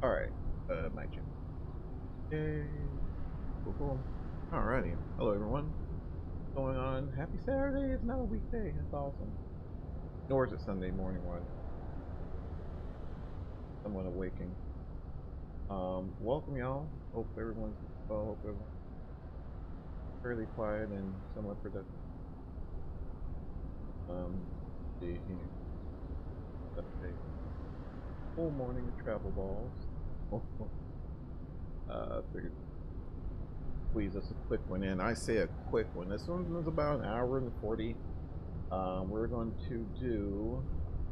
Alright, mic check. Yay. Cool, cool. Alrighty. Hello, everyone. What's going on? Happy Saturday. It's not a weekday. That's awesome. Nor is it Sunday morning one. Someone awaking. Welcome, y'all. Hope everyone's well. Hope everyone's fairly quiet and somewhat productive. See here. Update. Full morning of travel balls. Figured squeeze us a quick one in. I say a quick one. This one was about an hour and 40. We're going to do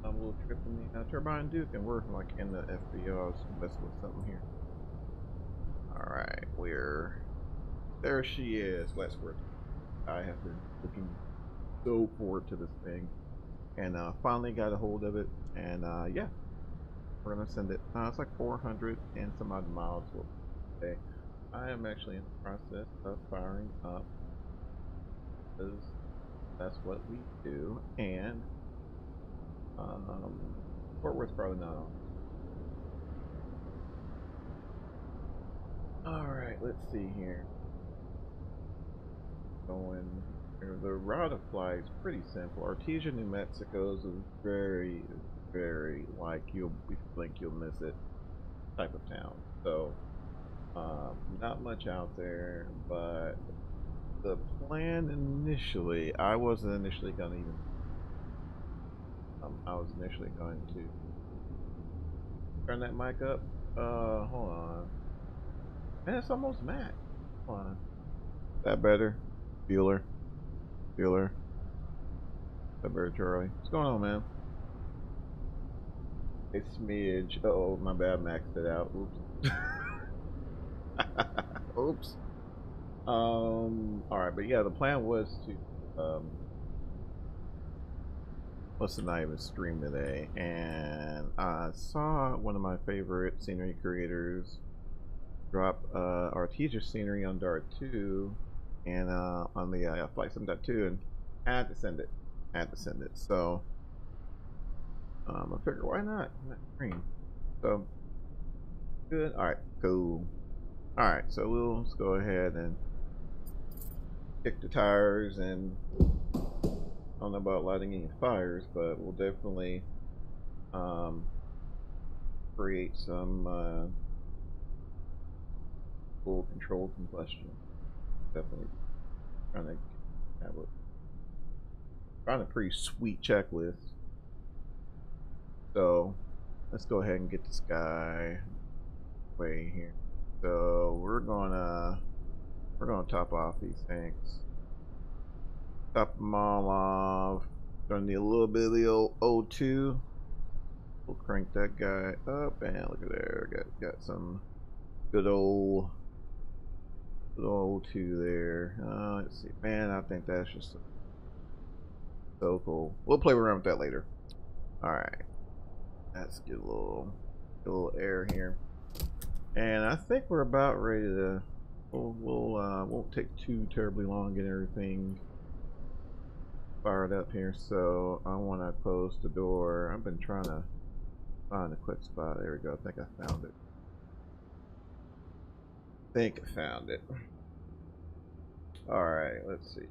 a little trip in the Turbine Duke, and we're like in the FBO. I was messing with something here. Alright, there she is, Westward. I have been looking so forward to this thing, and finally got a hold of it, and yeah, we're gonna send it. It's like 400 and some odd miles. Today. I am actually in the process of firing up, because that's what we do, and Fort Worth's probably not on. Alright, let's see here. Going the route of flight is pretty simple. Artesia, New Mexico is a very, very like if you blink you'll miss it type of town. So not much out there, but the plan initially, I wasn't initially gonna even I was initially going to turn that mic up. Hold on. Man, it's almost matte. Hold on. Is that better? Bueller. That better, Charlie. What's going on, man? A smidge. Uh oh, my bad, maxed it out. Oops. Oops. Alright, but yeah, the plan was to what's the night of stream today, and I saw one of my favorite scenery creators drop Artesia scenery on Dart 2 and on the Flight Sim Dart 2, and I had to send it. So I figured why not? Green. So good. Alright, cool. Alright, so we'll just go ahead and kick the tires, and I don't know about lighting any fires, but we'll definitely create some full controlled combustion. Definitely trying to have a pretty sweet checklist. So let's go ahead and get this guy way here. So we're gonna top off these tanks. Top them all off. Gonna need a little bit of the old O2. We'll crank that guy up, and look at there. Got some good old O2 there. Let's see, man. I think that's just so cool. We'll play around with that later. All right. Let's get a little air here, and I think we're about ready to. Won't take too terribly long getting everything fired up here. So I want to close the door. I've been trying to find a quick spot. There we go. I think I found it. All right. Let's see.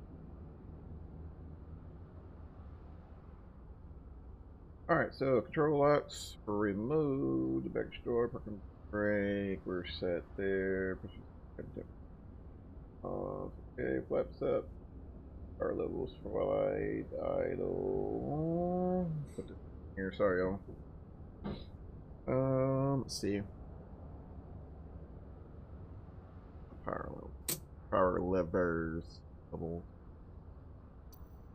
All right. So control locks were removed. Back door. Parking brake. We're set there. Okay. Flaps up. Our levels flight idle. Put this here. Sorry, y'all. Let's see. Power levers. Double.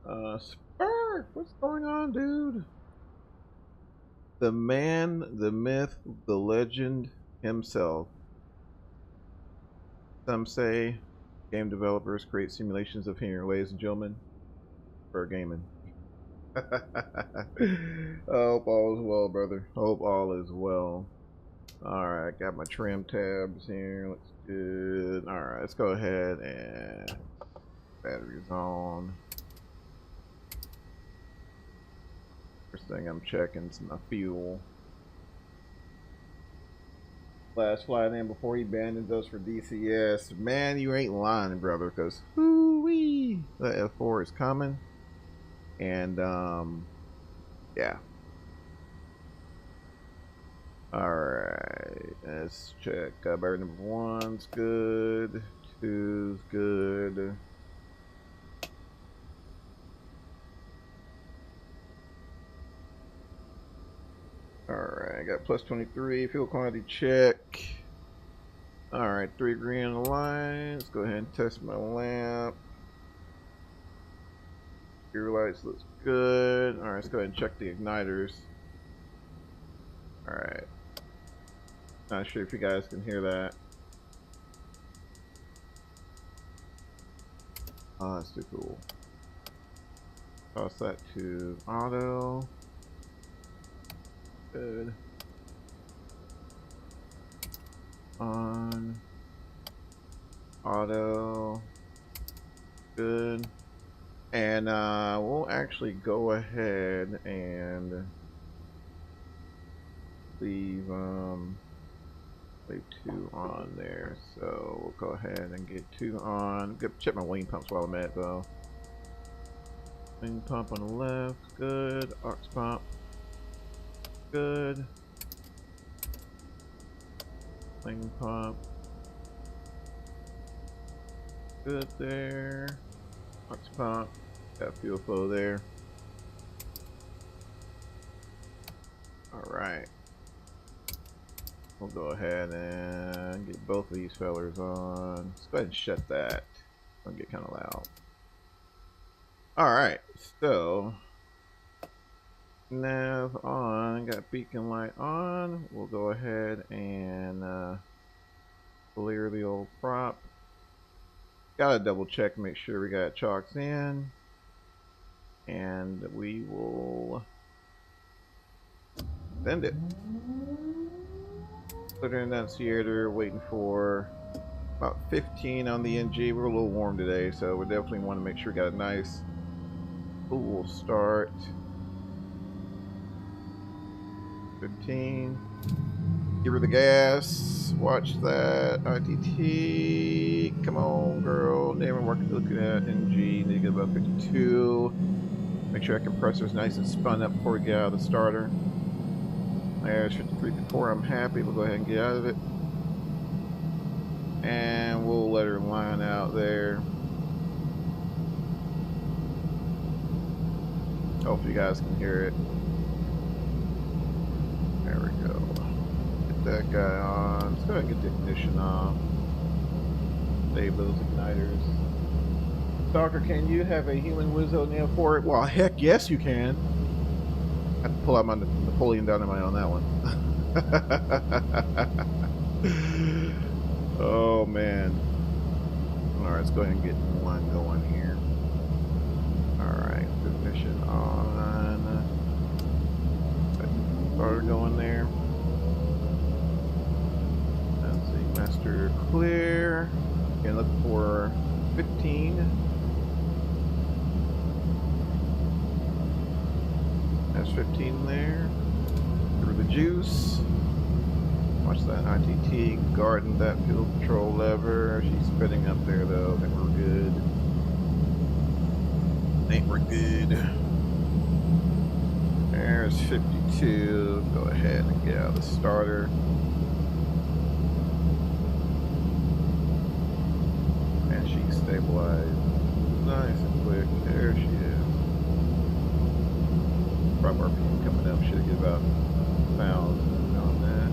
Spark. What's going on, dude? The man, the myth, the legend himself. Some say game developers create simulations of here, ladies and gentlemen, for gaming. Hope all is well, brother. Hope all is well. Alright, got my trim tabs here. Looks good. Alright, let's go ahead and batteries on. First thing I'm checking is my fuel. Last flight in before he abandoned us for DCS. Man, you ain't lying, brother, because whoo-wee, the F4 is coming. And, yeah. Alright, let's check. Bird number 1's good. 2's good. Alright, I got plus 23. Fuel quantity check. Alright, 3 green on the line. Let's go ahead and test my lamp. Gear lights looks good. Alright, let's go ahead and check the igniters. Alright. Not sure if you guys can hear that. Oh, that's too cool. Toss that to auto. Good. On. Auto. Good. And we'll actually go ahead and leave 2 on there. So we'll go ahead and get 2 on. Good. Check my wing pumps while I'm at it though. Wing pump on the left, good. Aux pump, good. Wing pump, good there. Aux pump, got fuel flow there. Alright. We'll go ahead and get both of these fellers on. Let's go ahead and shut that. It'll get kind of loud. Alright, so nav on, got beacon light on. We'll go ahead and clear the old prop. Gotta double check, make sure we got chocks in. And we will send it. Put her in that Sqaure, waiting for about 15 on the NG. We're a little warm today, so we definitely want to make sure we got a nice cool start. 15. Give her the gas. Watch that. ITT. Come on, girl. Damn, we're looking at NG. Need to get about 52. Make sure that compressor's nice and spun up before we get out of the starter. There's 53, 54. I'm happy. We'll go ahead and get out of it. And we'll let her line out there. Hopefully you guys can hear it. There we go. Get that guy on. Let's go ahead and get the ignition off. Save those igniters. Stalker, can you have a human Wizzo nail for it? Well, heck yes you can. I have to pull out my Napoleon Dynamite on that one. Oh man. Alright, let's go ahead and get one going here. Alright, ignition on. Starter going there. Let's see, master clear. Again, look for 15. That's 15 there. Through the juice. Watch that ITT guarding that fuel control lever. She's spinning up there though. I think we're good. I think we're good. There's 52. Go ahead and get out of the starter. And she's stabilized. Nice and quick. There she is. Prop RPM coming up. Should get about 1,000 on that.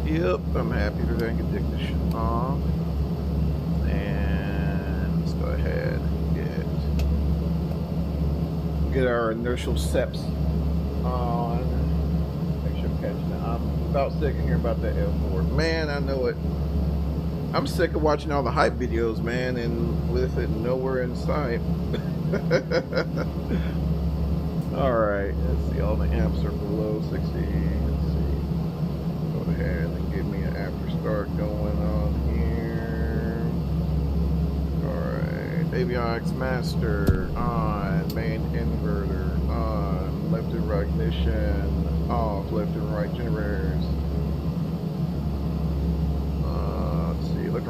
Yep, I'm happy to get the ignition off. And let's go ahead and get our inertial seps on. Make sure I'm catching it. I'm about sick of hearing about that L4. Man, I know it. I'm sick of watching all the hype videos, man, and with it nowhere in sight. Alright, let's see, all the amps are below 60. Let's see. Go ahead and give me an after start going on here. Alright, avionics master on, main inverter on, left and right ignition off, left and right generators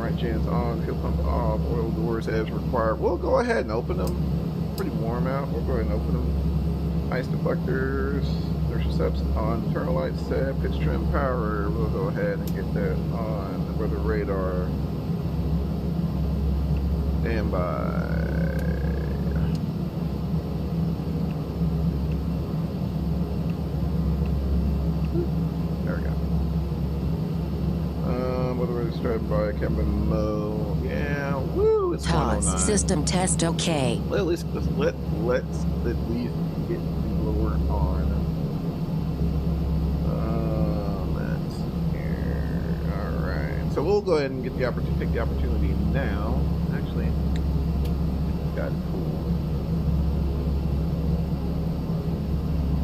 Right gens on, fuel pump off, oil doors as required. We'll go ahead and open them. Pretty warm out. We'll go ahead and open them. Ice deflectors, inertia steps on, internal lights set, pitch trim power. We'll go ahead and get that on. The weather radar. Stand by. There we go. Weather radar started by cabin low. Yeah, woo! It's Toss 109. system test okay. Well, at least let's at least get the lower on. That's here. All right. So we'll go ahead and get the take the opportunity now. Actually, got it cool.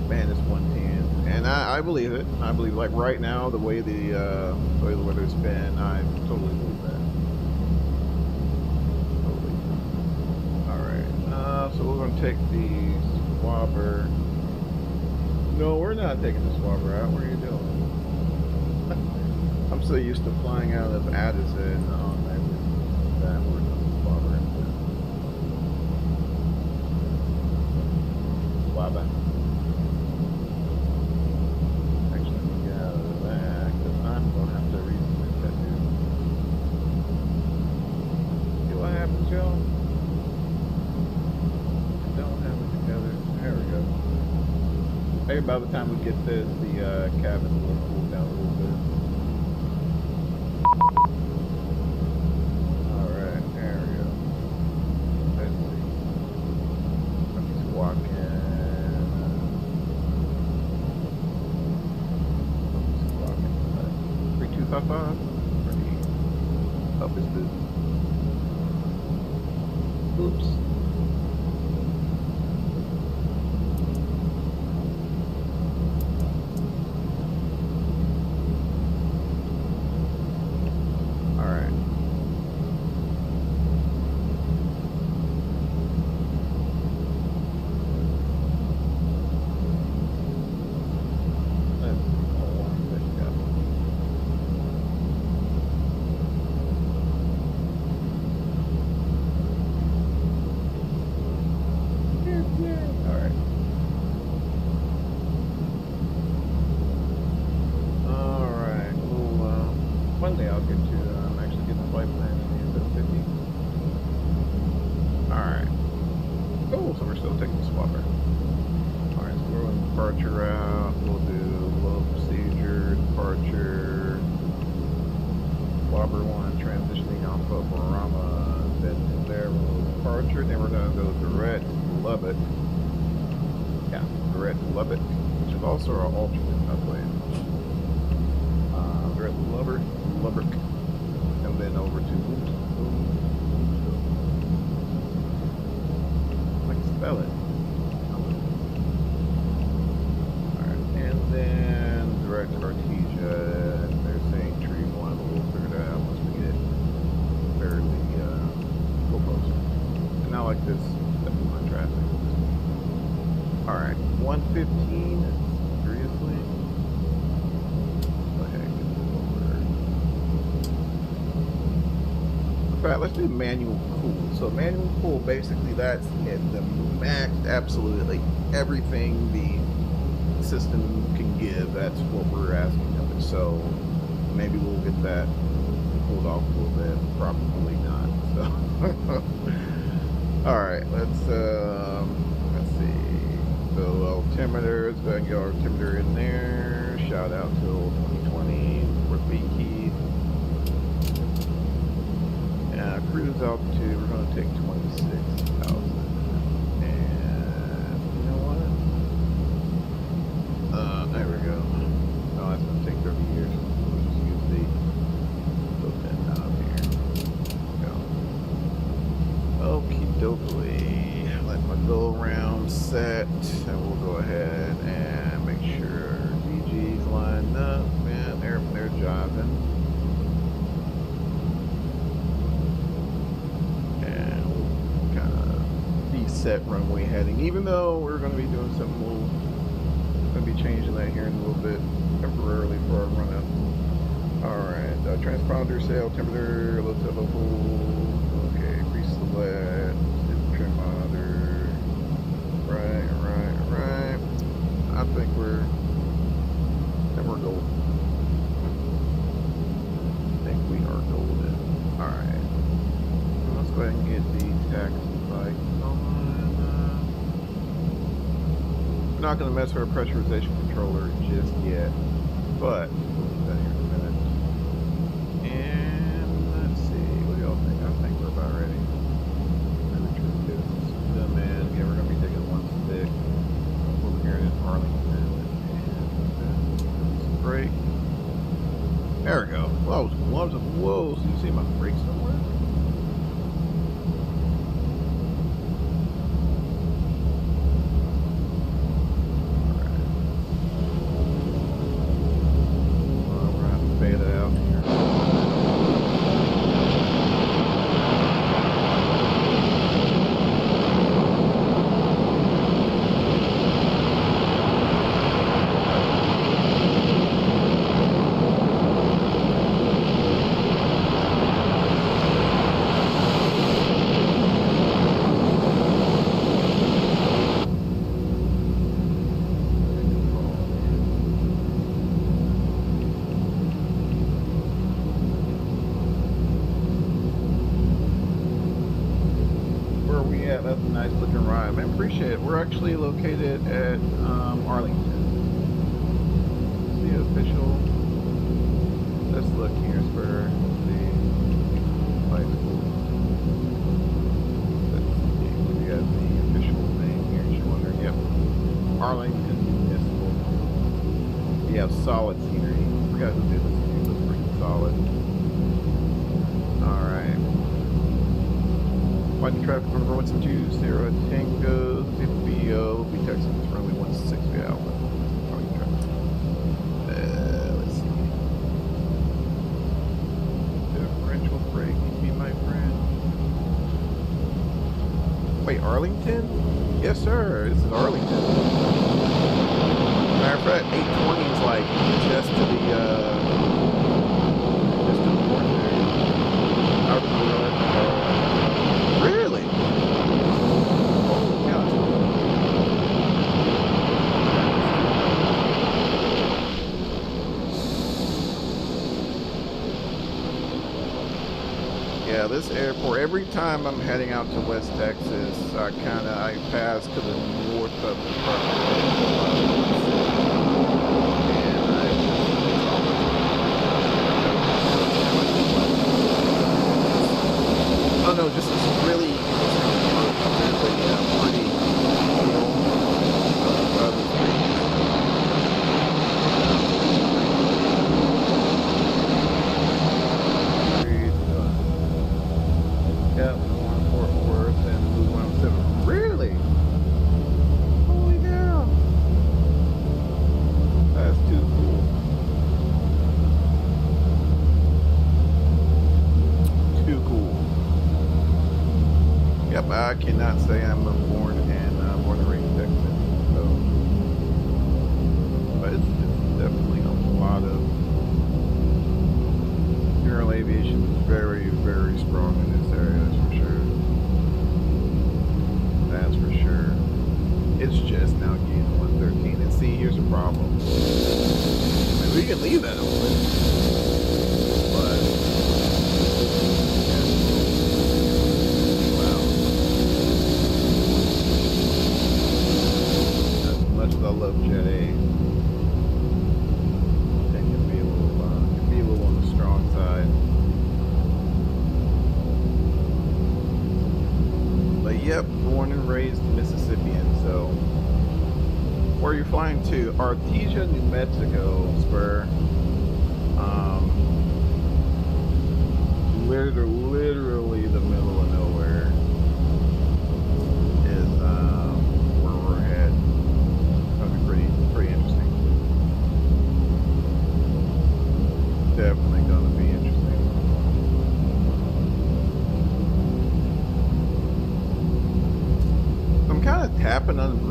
Man, it's 110, and I believe it. I believe, like right now, the way the weather's been, I totally believe that. So we're going to take the Sqaure. No, we're not taking the Sqaure out. What are you doing? I'm so used to flying out of Addison on that we're doing the Sqaure instead. Sqaure. Actually, let me get out of that because I'm going to have to resubmit that dude. See what happens, y'all? There we go. Maybe by the time we get this, the cabin will cool down a little bit. Alright, there we go. Let's see. Let me squawk in. 3255. Ready. Up is business. Oops. Monday I'll get to actually get the flight plan in the MSFS. Alright. Oh, so we're still taking the Sqaure. Alright, so we're on departure route. We'll do low procedure, departure. Sqaure 1 transitioning off of Rama. Then from there we'll departure. Then we're going to go direct Lubbock. Yeah, direct Lubbock, which is also our alternate pathway. Direct Lubbock, and then over to like spell it. Alright, and then direct Artesia. They're saying tree 1, but we'll figure that out once we get fairly closer. And not like this, definitely not traffic. Alright, 115. Seriously? Let's do manual cool. So manual cool, basically that's at the max, absolutely everything the system can give. That's what we're asking of it. So maybe we'll get that cooled off a little bit. Probably not. So all right, let's see. So altimeter, let's go ahead and get our altimeter in there. Shout out till 2020 for Beaky. Cruise altitude, we're going to take 26,000. And you know what? There we go. Oh, that's going to take 30 years. We'll just use the built-in knob here. Go. Okie dokie. Let my go around set, and we'll go ahead and make sure DG's lined up. Man, they're jiving. Set runway heading, even though we're going to be doing something, we're going to be changing that here in a little bit temporarily for our run up. All right, Transponder, sail, temperature, low to local. Okay, pre-select, trim monitor. Right. I think we're golden. I think we are golden. Alright. Let's go ahead and get the taxi bike on. I'm not going to mess with our pressurization controller just yet, but we'll do that here in a minute. And let's see, what do y'all think? I think we're about ready. Yeah, we're going to be taking one stick over here in Arlington. And brake. There we go. Whoa, so you see my brakes somewhere? That's a nice looking ride. Man, appreciate it. We're actually located at Arlington. The official. Let's look here for the high school. Let's see. We got the official name here. You're wondering. Yep. Arlington Municipal. We have solid scenery. We got to do this. It looks pretty solid. All right. Flight traffic number 172 Tango, BO, we taxing this runway 16 Alpha. Let's see. Differential braking, be my friend. Wait, Arlington? Yes, sir. This is Arlington. Matter of fact, 820 is like just to the north there. Out of the road. Really? Oh, yeah. Yeah, this airport, every time I'm heading out to West Texas, I pass to the north of the park. Oh no, just this really pretty yeah, one Fort Worth and Blue 107. Really? Holy cow. That's too cool. Too cool. Yep, I cannot say I'm born and raised in Texas, so, but it's definitely a lot of general aviation is very, very strong in this area. That's for sure. It's just now getting 113, and see, here's the problem. I mean, we can leave that open, but. I love Jet A. It can be a little on the strong side. But yep, born and raised Mississippian. So, where are you flying to? Artesia, New Mexico, Sqaure. Literally the middle of nowhere is where we're at. Pretty interesting. Definitely gonna be interesting. I'm kind of tapping on the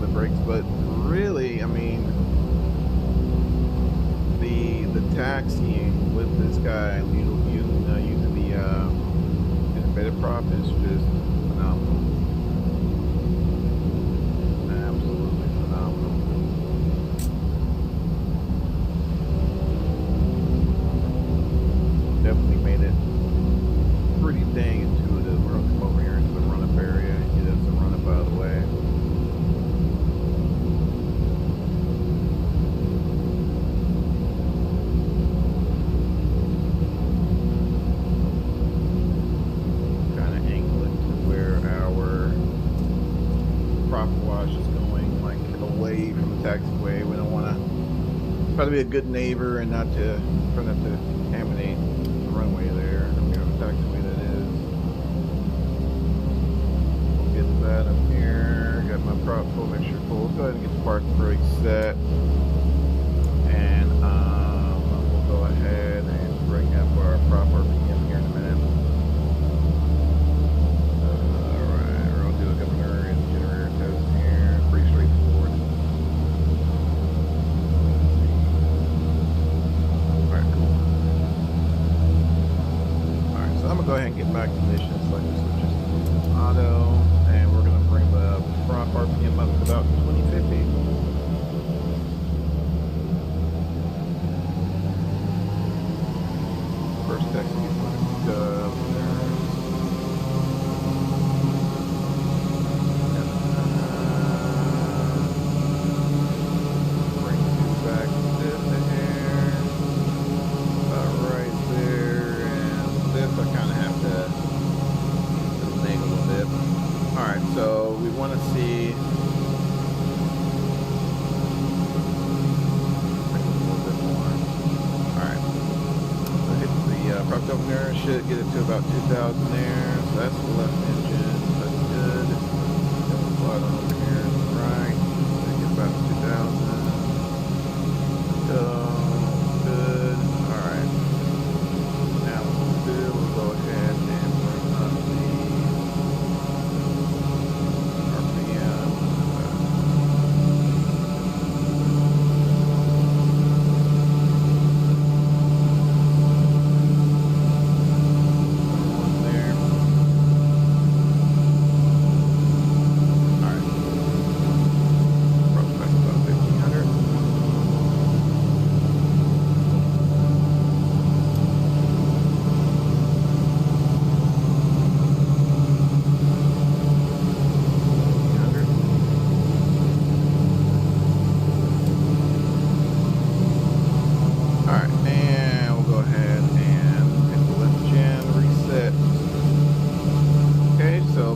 brakes, but really, I mean, the taxiing with this guy using the embedded prop is just phenomenal. Absolutely phenomenal. Definitely made it pretty dang intuitive. We're gonna come over here into the run-up area and get us a run-up out of the way. Kind of angle it to where our prop wash is going, like away from the taxiway. We don't want to try to be a good neighbor and not to try not to contaminate the runway there. We have a taxiway that is. We'll get that up here. Got my prop full, make sure full. Let's go ahead and get the park brake set. And we'll go ahead and bring up our prop RPM here in a minute. Alright, we're going to do a governor and generator test here. Pretty straightforward. Alright, cool. Alright, so I'm going to go ahead and get back to mission. Select this switch just auto. And we're going to bring the prop RPM up to about 2050. First taxi is going to go there. Bring you back to there. About right there. And this I kind of have to name a little bit. Alright, so we want to see a little bit more. Alright. Propped up there, should get it to about 2,000 there. So that's the left engine. That's good. Slide on over here to the right. Get about 2,000. Go. Good. Alright. Now what we'll do, we'll go ahead and bring up the RPM.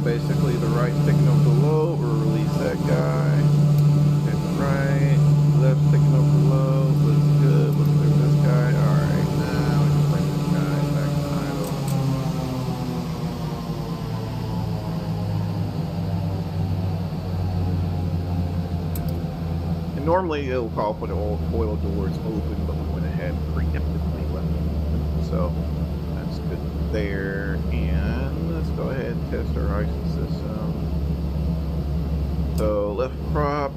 Basically the right sticking over the low, we'll release that guy. Hit the right, left sticking over the low, looks good. Let's move this guy. Alright, now we can bring this guy back to idle. And normally it'll call for the oil doors open, but we went ahead and preemptively left them open. So that's good there. And let's go ahead and test our ISO system. So left prop,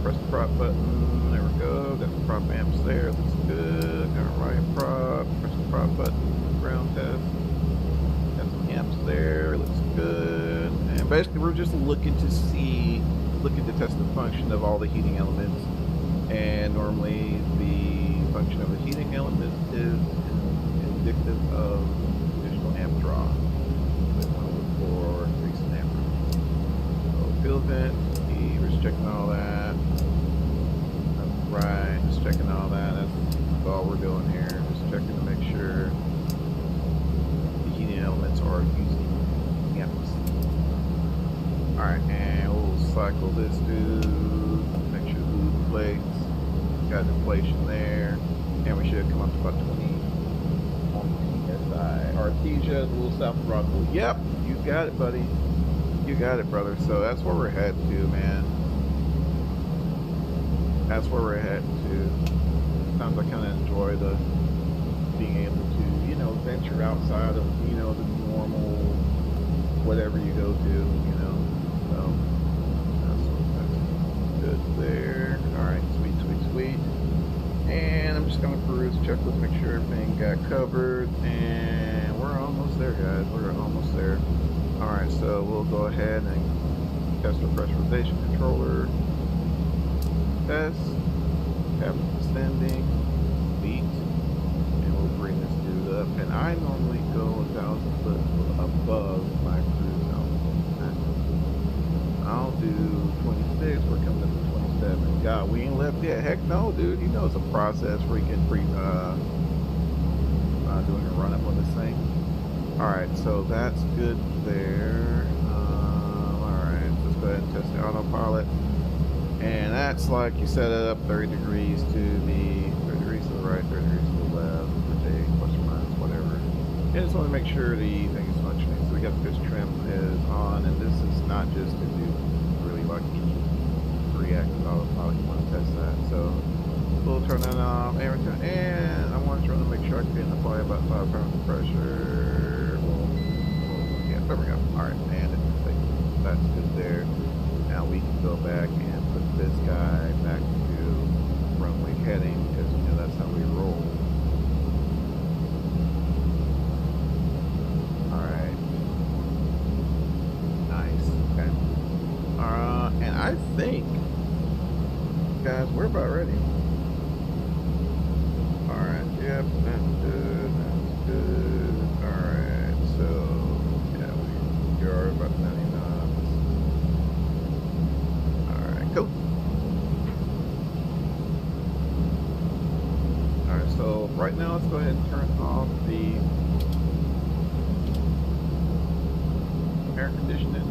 press the prop button, there we go, got the prop amps there, looks good. Got our right prop, press the prop button, ground test, got some amps there, looks good. And basically we're just looking to test the function of all the heating elements. And normally the function of the heating element is indicative of additional amp draw. For increase in amp draw. So fuel vent, we're just checking all that. That's right, just checking all that. That's all we're doing here. Just checking to make sure the heating elements are using amps. Alright, and we'll cycle this dude. Make sure the plates got inflation there. And we should come up to about 20 on PSI. Artesia, a little south of Rockville. Yep, you got it, buddy. You got it, brother. So that's where we're headed to, man. That's where we're headed to. Sometimes I kind of enjoy the being able to, you know, venture outside of, you know, the normal whatever you go to, you know. So that's good there. All right, sweet, sweet, sweet. And And I'm just gonna peruse the checklist, make sure everything got covered, and we're almost there, guys. We're almost there. All right, so we'll go ahead and test the pressurization controller. Test, cabin descending, beat, and we'll bring this dude up. And I normally go 1,000 foot above my cruise altitude. I'll do 26. We're coming up to 27. God, we ain't left yet. Heck no, dude. You know it's a process freaking doing a run up on this thing. All right, so that's good there. All right, let's go ahead and test the autopilot. And that's like you set it up 30 degrees to the 30 degrees to the right, 30 degrees to the left, rotate, plus or minus, whatever. And just want to make sure the thing is functioning. So we got the fish trim is on, and this is not just to do really like reactive autopilot. You want to test that. So we'll turn that on, and I want to try to make sure I can apply about 5 pounds of pressure. Yeah, there we go. All right, and that's good there. Now we can go back and put this guy back to runway heading, because you know that's how we roll. All right. Nice. Okay. And I think, guys, we're about ready. All right. Yep. That's good. That's good. All right. So yeah, we are about 90 knots. Cool. Alright, so right now let's go ahead and turn off the air conditioning.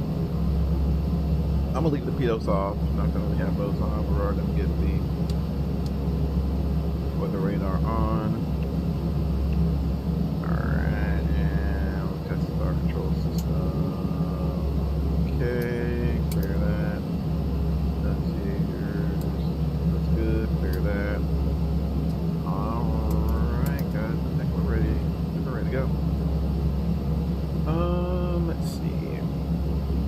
I'm gonna leave the pitos off. I'm not gonna have those on. We're already gonna get the weather radar on. Alright, and we'll test our control system. Okay, clear that. Clear that. Alright, guys, I think we're ready. We're ready to go. Let's see.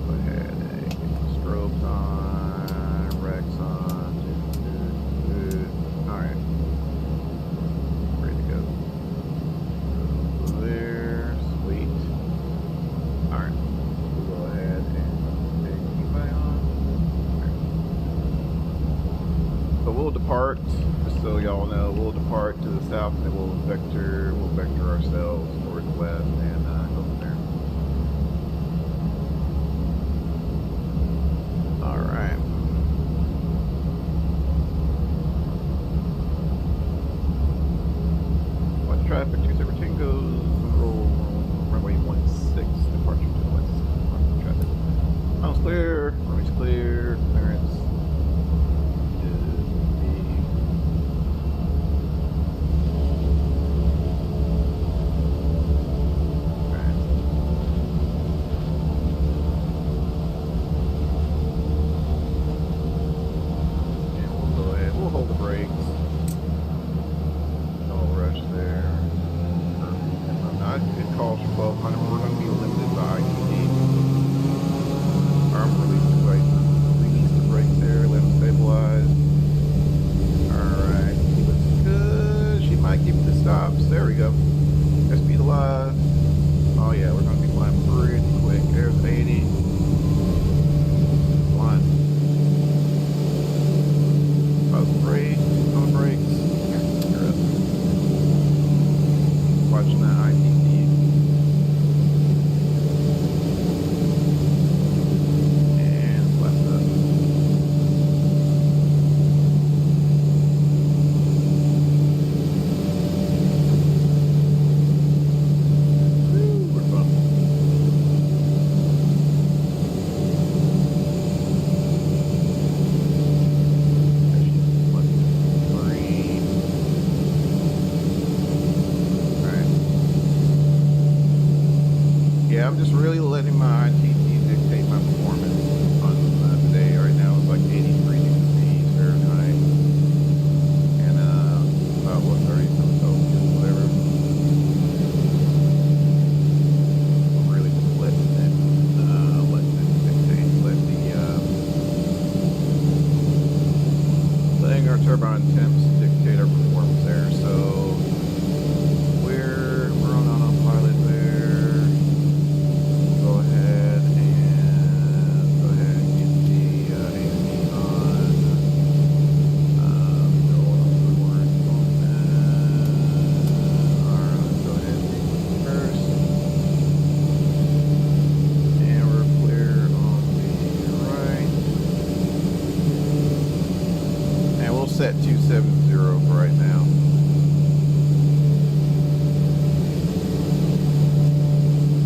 Go ahead and get the strobes on, Rex on. Alright. Ready to go. There, sweet. Alright. We'll go ahead and take anybody on. So we'll depart, just so y'all know, we'll depart to the south, and then we'll vector ourselves towards the west and go from there. All right. Watch traffic, 27 Tango's, roll runway 16, departure to the west. Traffic. Tunnel's clear, runway's clear, clearance. There we go. Airspeed alive. Oh yeah, we're gonna be flying pretty quick. There's 80. Flying. Pause the brake. On the brakes. You're up. Watching that ITT. And left up. I'm just really letting my ITT dictate my performance on today. Right now it's like 83 degrees Fahrenheit and about what 30 something Celsius, whatever. I'm really just letting it dictate, letting our turbine temps dictate our performance there.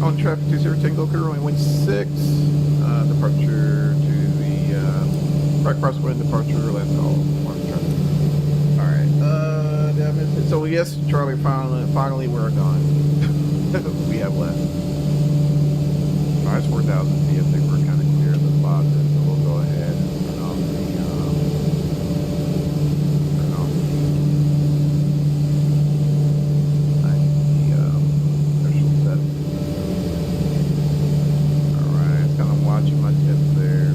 On traffic 20 Tango, runway 16, departure to the right crosswind departure, last call, on traffic. Alright, did I miss it? So yes, Charlie, finally we're gone. We have left. Alright, it's 4,000 feet. I think we're kind of clear of the spot, so we'll go ahead and turn off the special set. Alright, it's kind of watching my tip there.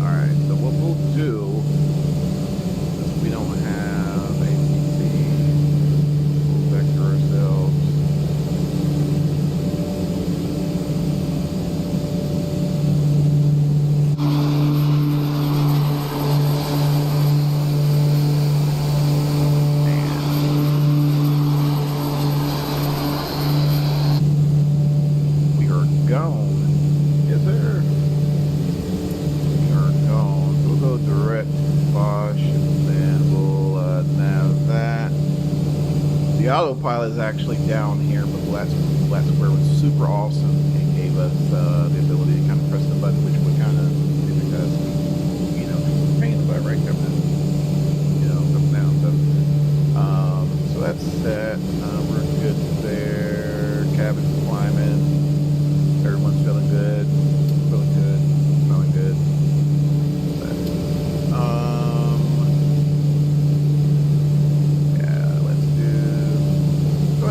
Alright, so what we'll do is we don't have ATC, we'll vector ourselves. The autopilot is actually down here, but that's where it was super awesome. It gave us the ability to kind of press the button, which would kind of, because you know, pain in the butt right there, you know, up and down. So that's set. We're good there. Cabin's climbing. Everyone's feeling good. Feeling good. Smelling good.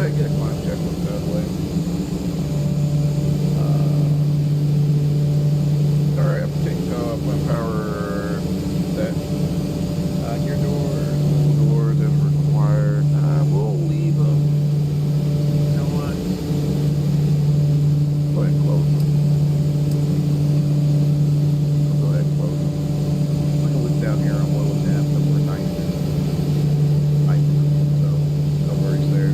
Get a climb check out of the way. Alright, I'm taking off my power set. Gear doors, doors as required. We'll leave them. You know what? Go ahead and close them. I'll go ahead and close them. I'm gonna look down here on what was that, but we're nice. So no worries there.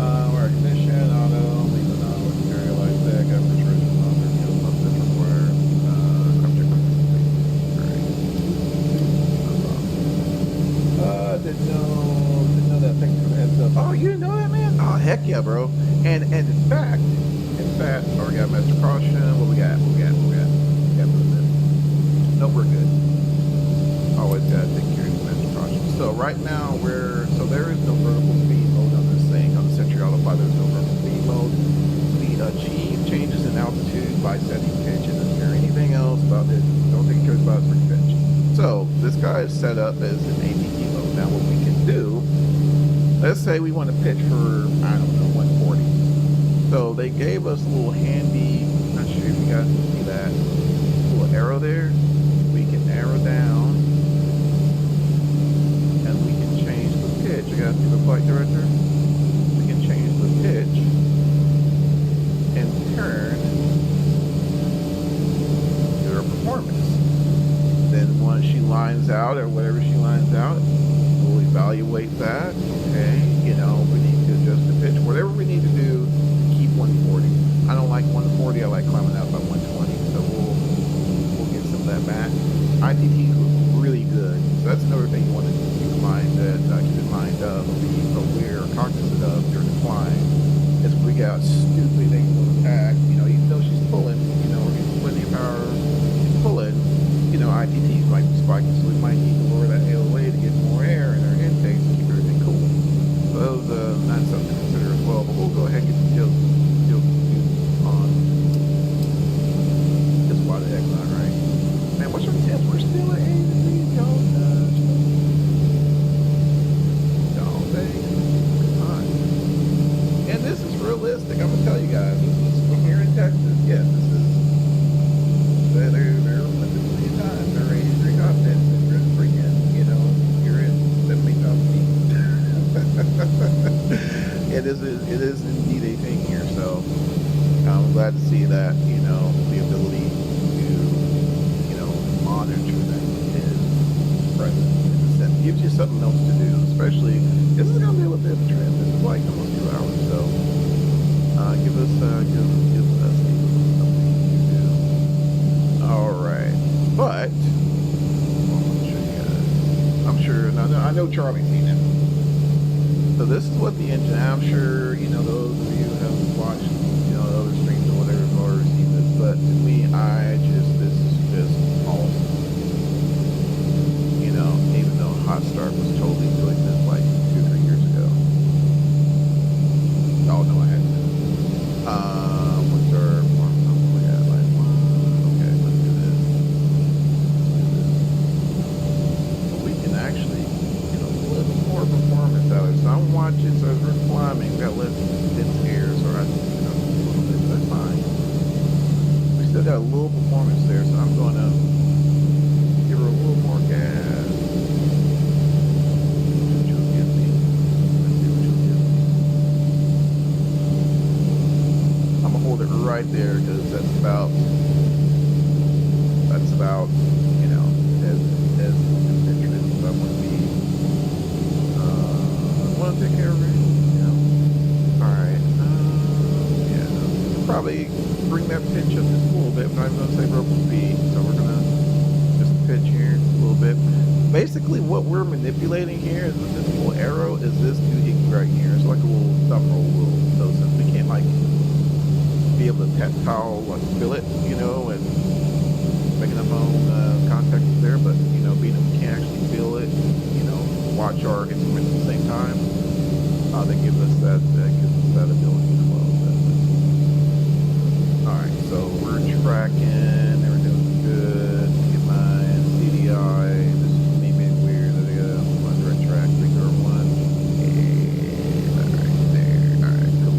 Our ignition, auto, leaving auto, exterior light deck, average register, other fuel pump that's required. Crop check complete. Alright. Didn't know that thing from heads up. Oh, you didn't know that, man? Oh, heck yeah, bro. And in fact, oh, we got master caution. What we got? We got movement. No, we're good. Always gotta take care of the master caution. So right now there is no vertical speed mode on this thing. On the Sentry Autopilot, there's no vertical speed mode. We achieve changes in altitude by setting pitch, and is there anything else about it? Don't think cares about is pitch. So this guy is set up as an APT mode. Now what we can do, let's say we want to pitch for, I don't know, 140. So they gave us a little handy, not sure if you guys can see that, little arrow there. We can arrow down, and we can change the pitch. You guys see the flight director? We can change the pitch and turn to her performance. Then once she lines out, or whatever she lines out, we'll evaluate that. Okay, you know, we need to adjust the pitch, whatever we need to do to keep 140. I don't like 140, I like climbing out by 120, so we'll get some of that back. ITT is really good, so that's another thing you want to keep in mind, we're cognizant of during the climb, is we got stupid things on the pack, you know, even though she's pulling, you know, we're getting plenty of power, she's pulling, you know, ITTs might be spiking, so we might need to lower that AOA to get more air in our intake to keep everything cool. So that's something to consider as well, but we'll go ahead and get the jokes on. Just why the heck not, right? Man, what's our tip? We're still at 80 degrees, y'all. And this is realistic. I'm gonna tell you guys. This is from here in Texas. Yes, this is. They're limited plenty of times. They're 80 degree cockpits. They're freaking. You know, you're in 70,000 feet. It is indeed a thing here. So I'm glad to see that. You know, the ability to, you know, monitor that is present. That gives you something else to do, especially. This is gonna be a little bit of a trip. This is like almost 2 hours, so give us something to do. All right, but well, I'm gonna show you guys. I'm sure. I know Charlie's seen it. So this is what the engine. I'm sure you know those of you who have watched, you know, other got a little performance there, so I'm going to give her a little more gas. What she'll give me. Let's see what she'll give me. I'm gonna hold it right there because that's about you know as adventurous as I want to be. I want to take care of her. You know. All right. Yeah. Probably bring that pitch up just a little bit. I'm not even gonna say broken speed, so we're gonna just pitch here a little bit. Basically, what we're manipulating here is with this little arrow is this doohickey right here. It's like a little thumb roll wheel, so since we can't like be able to tactile like feel it, you know, and making up my own context there, but you know, being that we can't actually feel it, you know, watch our instruments at the same time, that gives us that ability to flow. All right, so we're tracking, everything's good. Get my CDI. This is me being weird. There we go. My direct track, 301. Yeah, right there. All right, cool.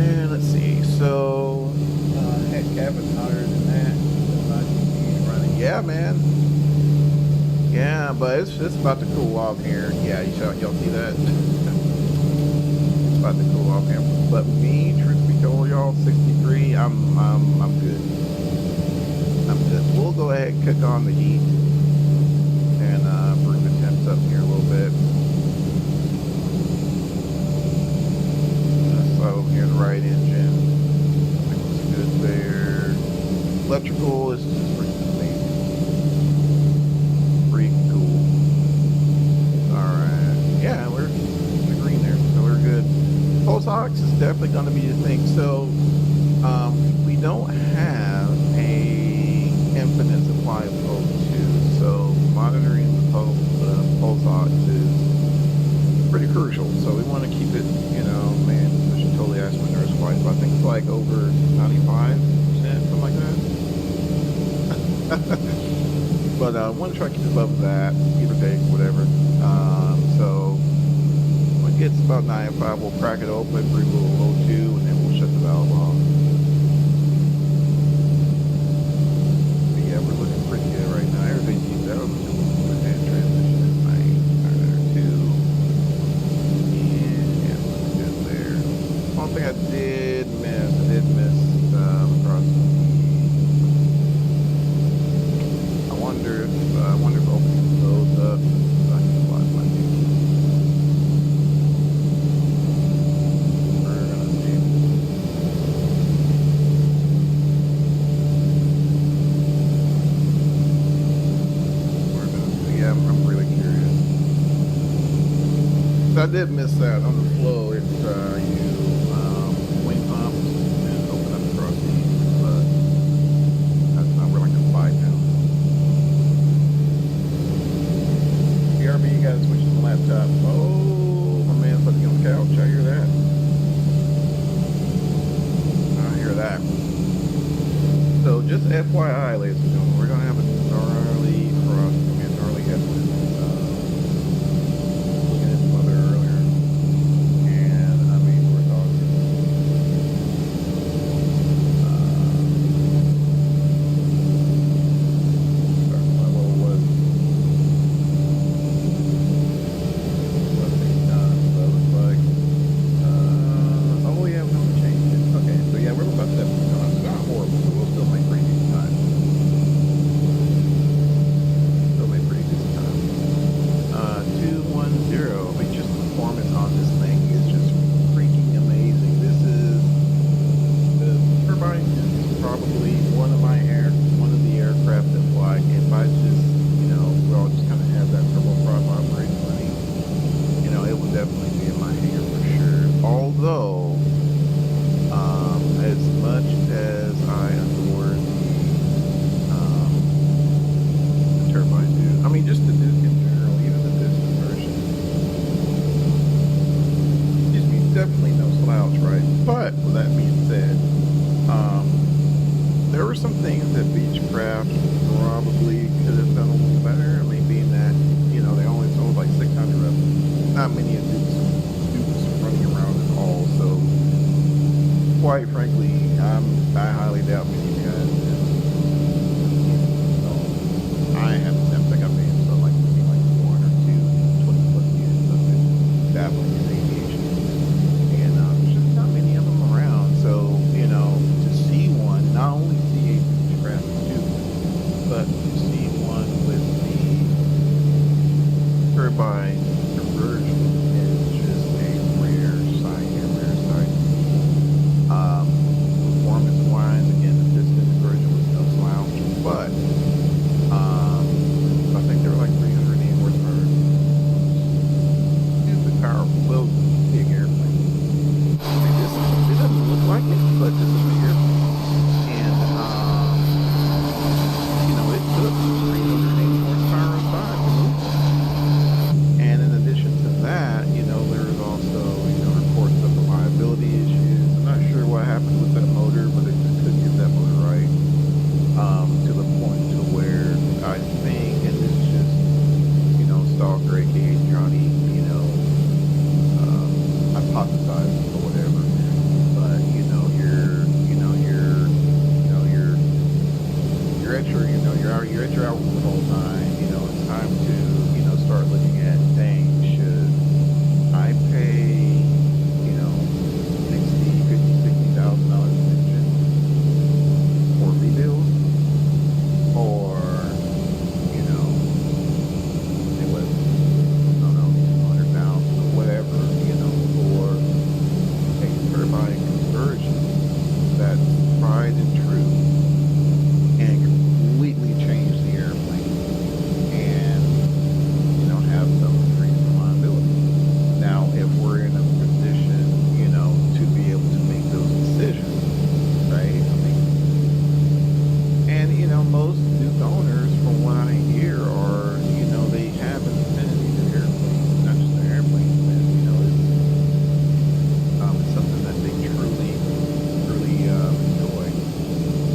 And let's see. So, heck, cabin's hotter than that. Running. Yeah, man. Yeah, but it's about to cool off here. Yeah, y'all see that? It's about to cool off here. But me, truth be told, y'all, 63. I'm good. I'm good. We'll go ahead and kick on the heat and bring the temps up here a little bit. So here the right engine. Looks good there. Electrical is just pretty amazing. Pretty cool. Alright. Yeah, we're in the green there, so we're good. Pulse ox is definitely going to be the thing. So we don't have a infinite supply of O2, so monitoring the pulse ox is pretty crucial. So we want to keep it, you know, man, I should totally ask my nurse wife, but I think it's like over 95%, something like that. But I want to try to keep it above that, give or take, whatever. So when it gets about 9.5, we'll crack it open, bring a little O2, and then we'll shut the valve off. But yeah, we're looking pretty good right now. Everything seems out. And transition is nice. There too. And yeah, looking good there. One thing I did miss across the. I wonder if opening those up. I can fly my team. We're gonna see. Yeah, I'm really curious. So I did miss that on the flow. It's you wing pumps and open up across the but that's not where I can fly now. BRB, you gotta switch to the laptop. Oh, my man's about to get on the couch. I hear that. I hear that. So just FYI, ladies and gentlemen, we're gonna have a gnarly cross. Gnarly headwind. Looking at the weather earlier, and I mean we're talking. Starting my level was done. So it looks like. Oh yeah, we don't change it. Okay, so yeah, we're about 7 knots. It's not horrible, but we'll still make pretty decent time. Still make pretty decent time. 210. I mean, just the performance on this thing is just freaking amazing. This is the Turbine Duke is probably one of the aircraft that fly. If I just, you know, well, just kind of have that turboprop operating money, you know, it would definitely be in my hangar for sure. Although, as much as I adore the Turbine Duke, I mean, just the Duke in general, even the distance version, excuse me, definitely no slouch, right? But with that being said, there were some things that Beechcraft probably could have done a little better. I mean, being that, you know, they only sold like 600 of them. Not many of Dukes running around at all, so quite frankly, I highly doubt many of you guys do. So I haven't think I've been so like maybe like one or two 20 plus years of it dabbling in aviation. And there's just not many of them around. So, you know, to see one, not only see a traffic too, but to see one with the turbine conversion is just a rare sight, a rare sight. Performance wise, again, the piston conversion was no slouch, but I think they were like 380 horsepower. Stupid powerful, little big airplane. I mean, it doesn't look like it, but this is a big airplane. And you know, it took 380 horsepower inside to move. And in addition to that, you know, there's also, you know, reports of reliability issues. I'm not sure what happened with that motor, but they just couldn't get that motor right. To the point to where I think, and it's just, you know, Sqaure, aka Johnny, you know, hypothesizing or whatever. But you're at your, you're at your hour the whole time. You know, it's time to, you know, start looking at, dang, should I pay, you know, $60,000 an engine for rebuild, or, you know, it was, I don't know, 200,000 or whatever, you know, for a turbine conversion that's tried and true and completely change the airplane and, you know, have some increased reliability. Now, if we're in a position, you know, to be able to make those decisions, right? I mean, and, you know, most Duke owners, from what I hear, are, you know, they have an affinity to airplanes, not just their airplanes, but, you know, it's something that they truly, truly enjoy.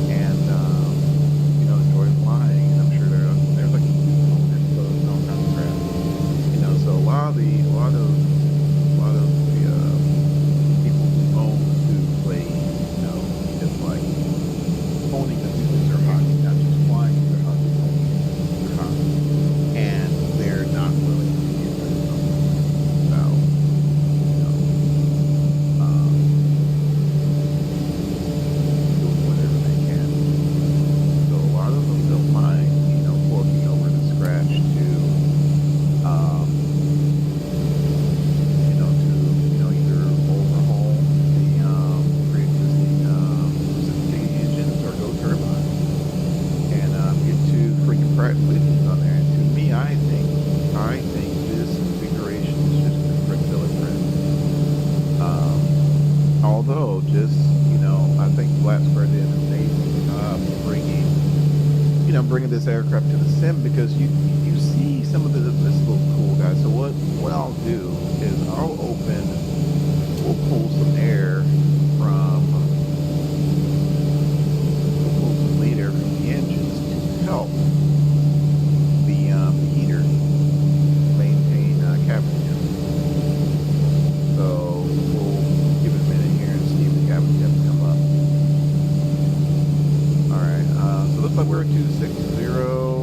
And, you know, enjoy flying. And I'm sure there's like owners and all kinds of crap. You know, so a lot of the people who own Duke planes, you know, it's like owning the Duke is their hobby, not just flying is their hobby, owning it is their hobby. And they're not willing to get rid of something without, you know, doing whatever they can. So a lot of them don't mind, you know, forking over the scratch to, you know, either overhaul the pre-existing reciprocating engines or go turbine and get two freaking Pratt & Whitneys on there. And to me, I think this configuration is just a frick filler print. Although, just, you know, I think Sqaure did an amazing job bringing this aircraft to the sim, because you see some of this looks cool, guys. So what I'll do is we'll pull some air we'll pull some lead air from the engines to help the heater maintain cabin temp. So we'll give it a minute here and see if the cabin temp come up. Alright, so looks like we're at 260.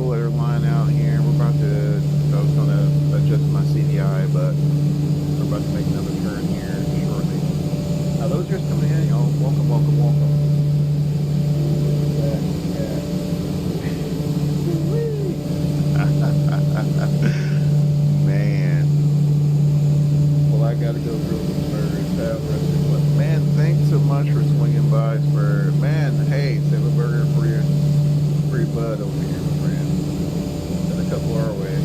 Let her line out here. We're about to, I was going to adjust my CDI, but we're about to make another turn here shortly. Now those just coming in, y'all, welcome. Man. Well, I gotta go grill some burgers, have rest. But man, thanks so much for swinging by, Sqaure. Man, hey, save a burger for your free bud over here, my friend. And a couple our way.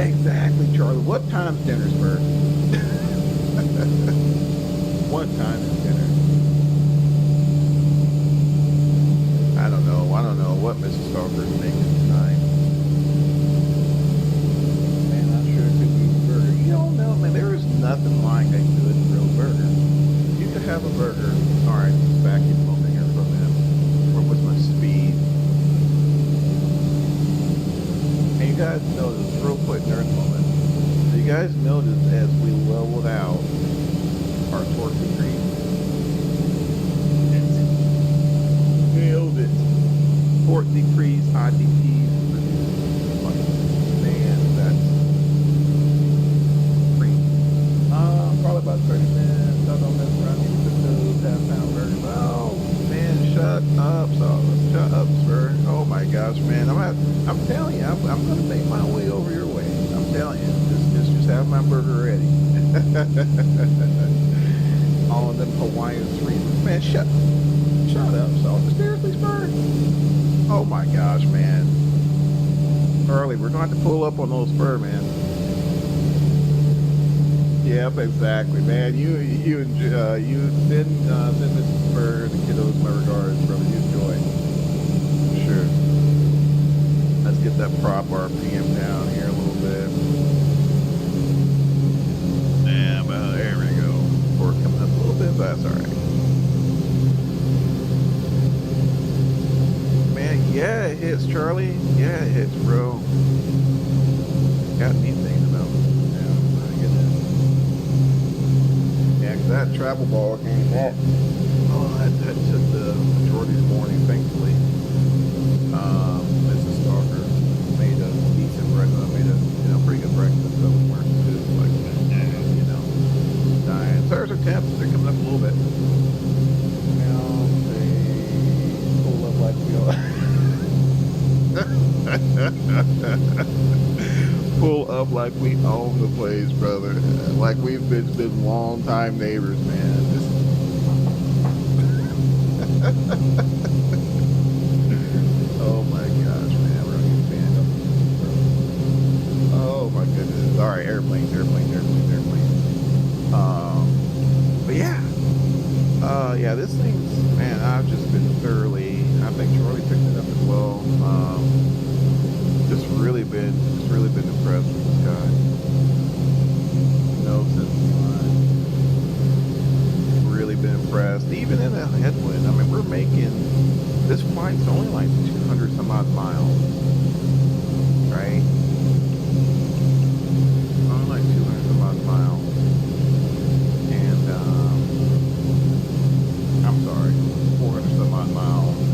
Exactly, Charlie. What time's dinner, Sqaure? What time is dinner? I don't know what Mrs. Sqaure is making tonight. Man, I'm sure it could be a burger. You don't know, man. There is nothing like a good grilled burger. You could have a burger. All right, let's back in a moment here for a minute. What's my speed? And you guys notice real quick during the moment. So you guys notice as we leveled out, our torque decreased. IDPs. Like, man, that's crazy. Probably about 30 minutes. I don't mess around. You took those half-pound burgers. Oh man, shut up, shut up, sir. Oh my gosh, man. I'm telling you, I'm gonna make my way over your way. I'm telling you, just have my burger ready. All of them Hawaiian streets. Man, shut up, so seriously, Spur. Oh my gosh, man. Early, we're going to have to pull up on those Spur, man. Yep, exactly, man. You send Mrs. Spur, the kiddos, my regards, brother. You enjoy. Sure. Let's get that prop RPM down here a little bit. Yeah, well, there we go. We're coming up a little bit, but that's all right. Man, yeah, it hits, Charlie. Yeah, it hits, bro. Got me thinking about it. Yeah, I get that. Yeah, 'cause that travel ball game, that took the majority of the morning, thankfully. Mrs. Sqaure made a decent breakfast, made a pretty good breakfast, so it worked too. Like, dying. Thursday temps, they're coming up a little bit. Now they pull up like we all. Pull up like we own the place, brother. Like we've been long time neighbors, man. Oh my gosh, man. We're gonna get banned up. Oh my goodness. Alright, airplanes. But yeah, this thing's, man, I've just been thoroughly, I think Charlie picked it up as well. Just really been impressed with this guy. No sense of line. Really been impressed. Even in a headwind, I mean, we're making, this flight's only like 200 some odd miles, right? Only like 200 some odd miles. And, I'm sorry, 400 some odd miles. And,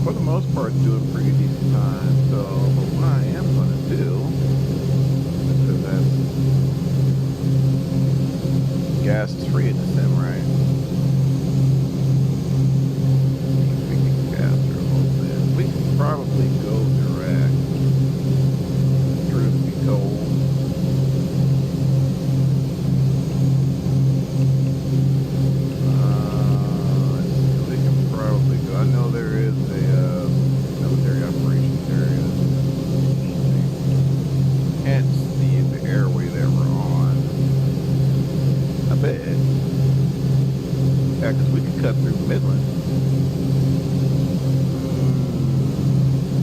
for the most part, doing pretty decent time. So, but what I am going to do, because that's gas is free in the sim, right? We can gas through a little bit. We can probably go direct. Truth be told. We can probably go. I know there is a military operations area. Hence the airway that we're on. I bet. Yeah, because we could cut through Midland.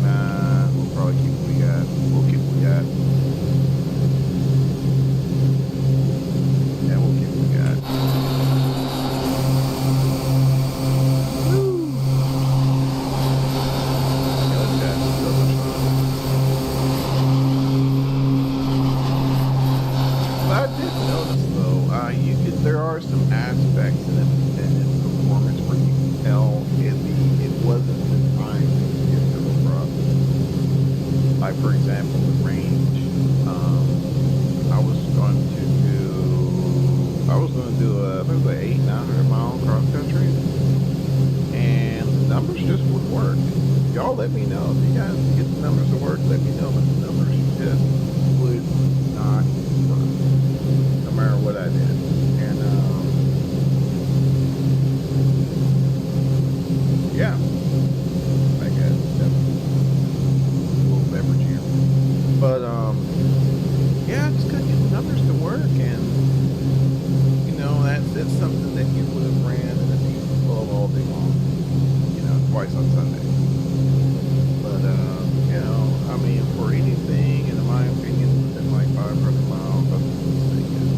Nah, we'll probably keep what we got. We'll keep what we got. Yeah, we'll keep what we got. Woo! Yeah, let's got so much fun. But I did notice though, there are some aspects in its performance where you can tell it wasn't designed to get turboprop. Like for example, the range. I was going to do I think it was like 800-900 mile cross country, and the numbers just wouldn't work. Y'all let me know if you guys get the numbers to work. Let me know, but the numbers just would not work, no matter what I did. And yeah, I guess definitely a little beverage here, but yeah, I just couldn't get the numbers to work, and that's something that you would have ran in a decent flow all day long, twice on Sunday. But I mean, for anything, in my opinion, within like 500 miles, I think this thing is,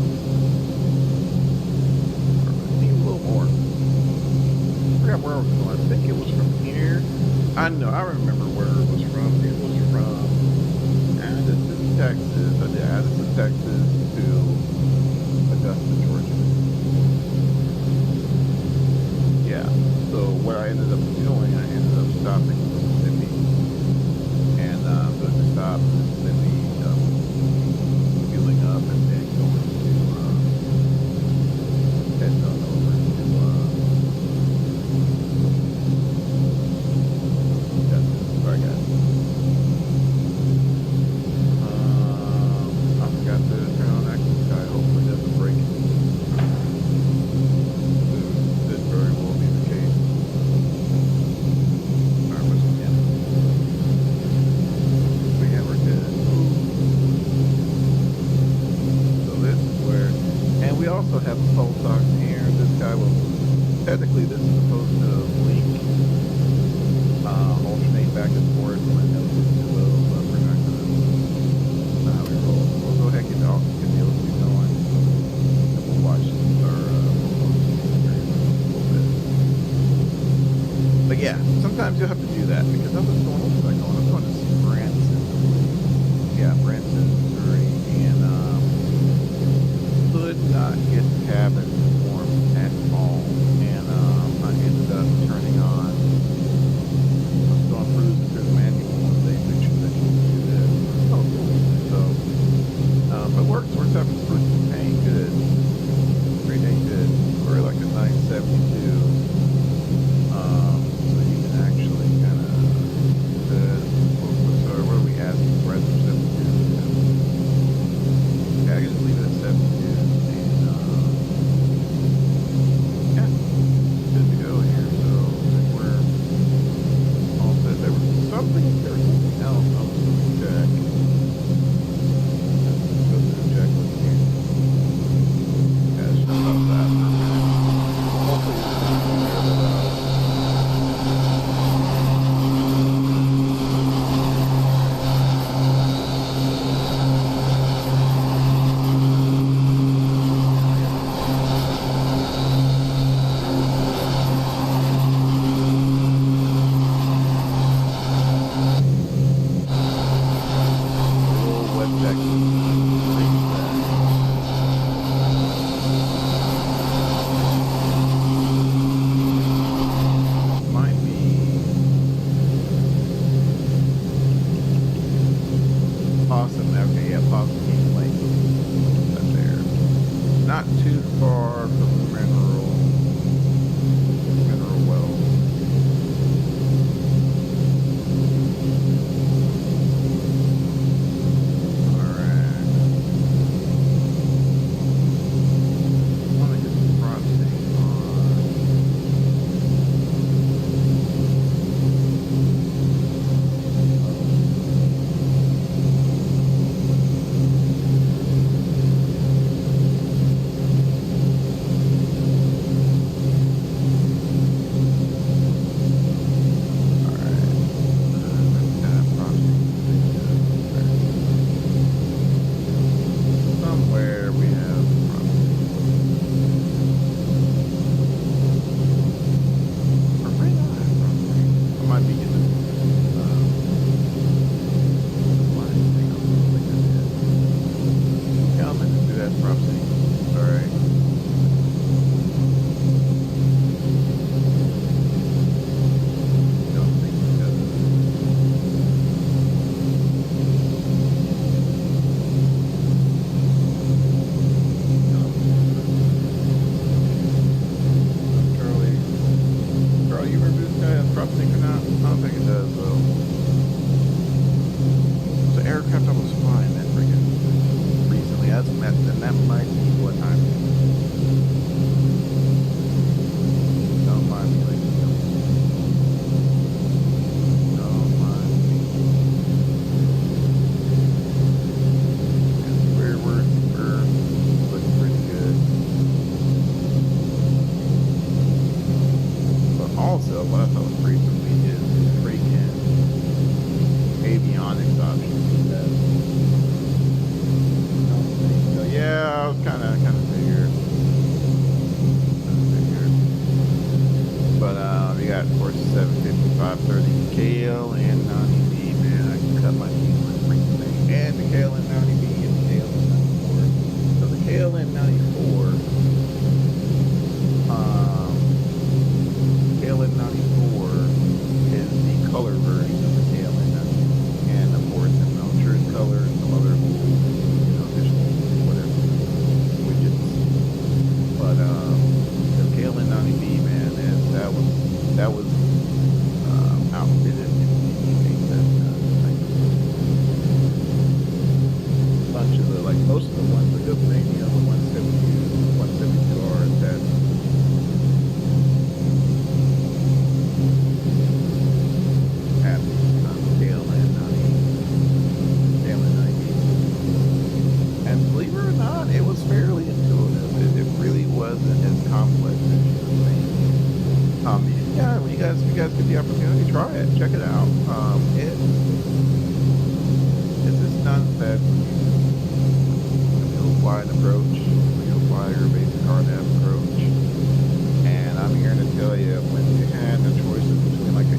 or maybe a little more. I forgot where I was going. I think it was from here. I remember where it was from. It was from Addison, Texas. I did Addison, Texas to Augusta, Georgia. Yeah. So what I ended up doing, I ended up stopping we also have pulse ox here. This guy will, technically this is supposed to blink, alternate back and forth when it goes into low, but we're not gonna, that's not how we roll. We'll go ahead and get the OC going, and we'll watch our but yeah, sometimes you'll have to do that because I was going to Branson. Yeah, Branson, Missouri, and could not get the cabin warm at all. And I ended up turning on, I was going cruising through the manual and they mentioned that you can do this. Oh, cool. So, it works out pretty good. Pretty dang good. We're like a 972. complex issue thing. Yeah, when you guys, if you guys get the opportunity, try it, check it out. It's not bad when you apply an approach, when you apply your basic RNAV approach. And I'm here to tell you, when you had the choices between like a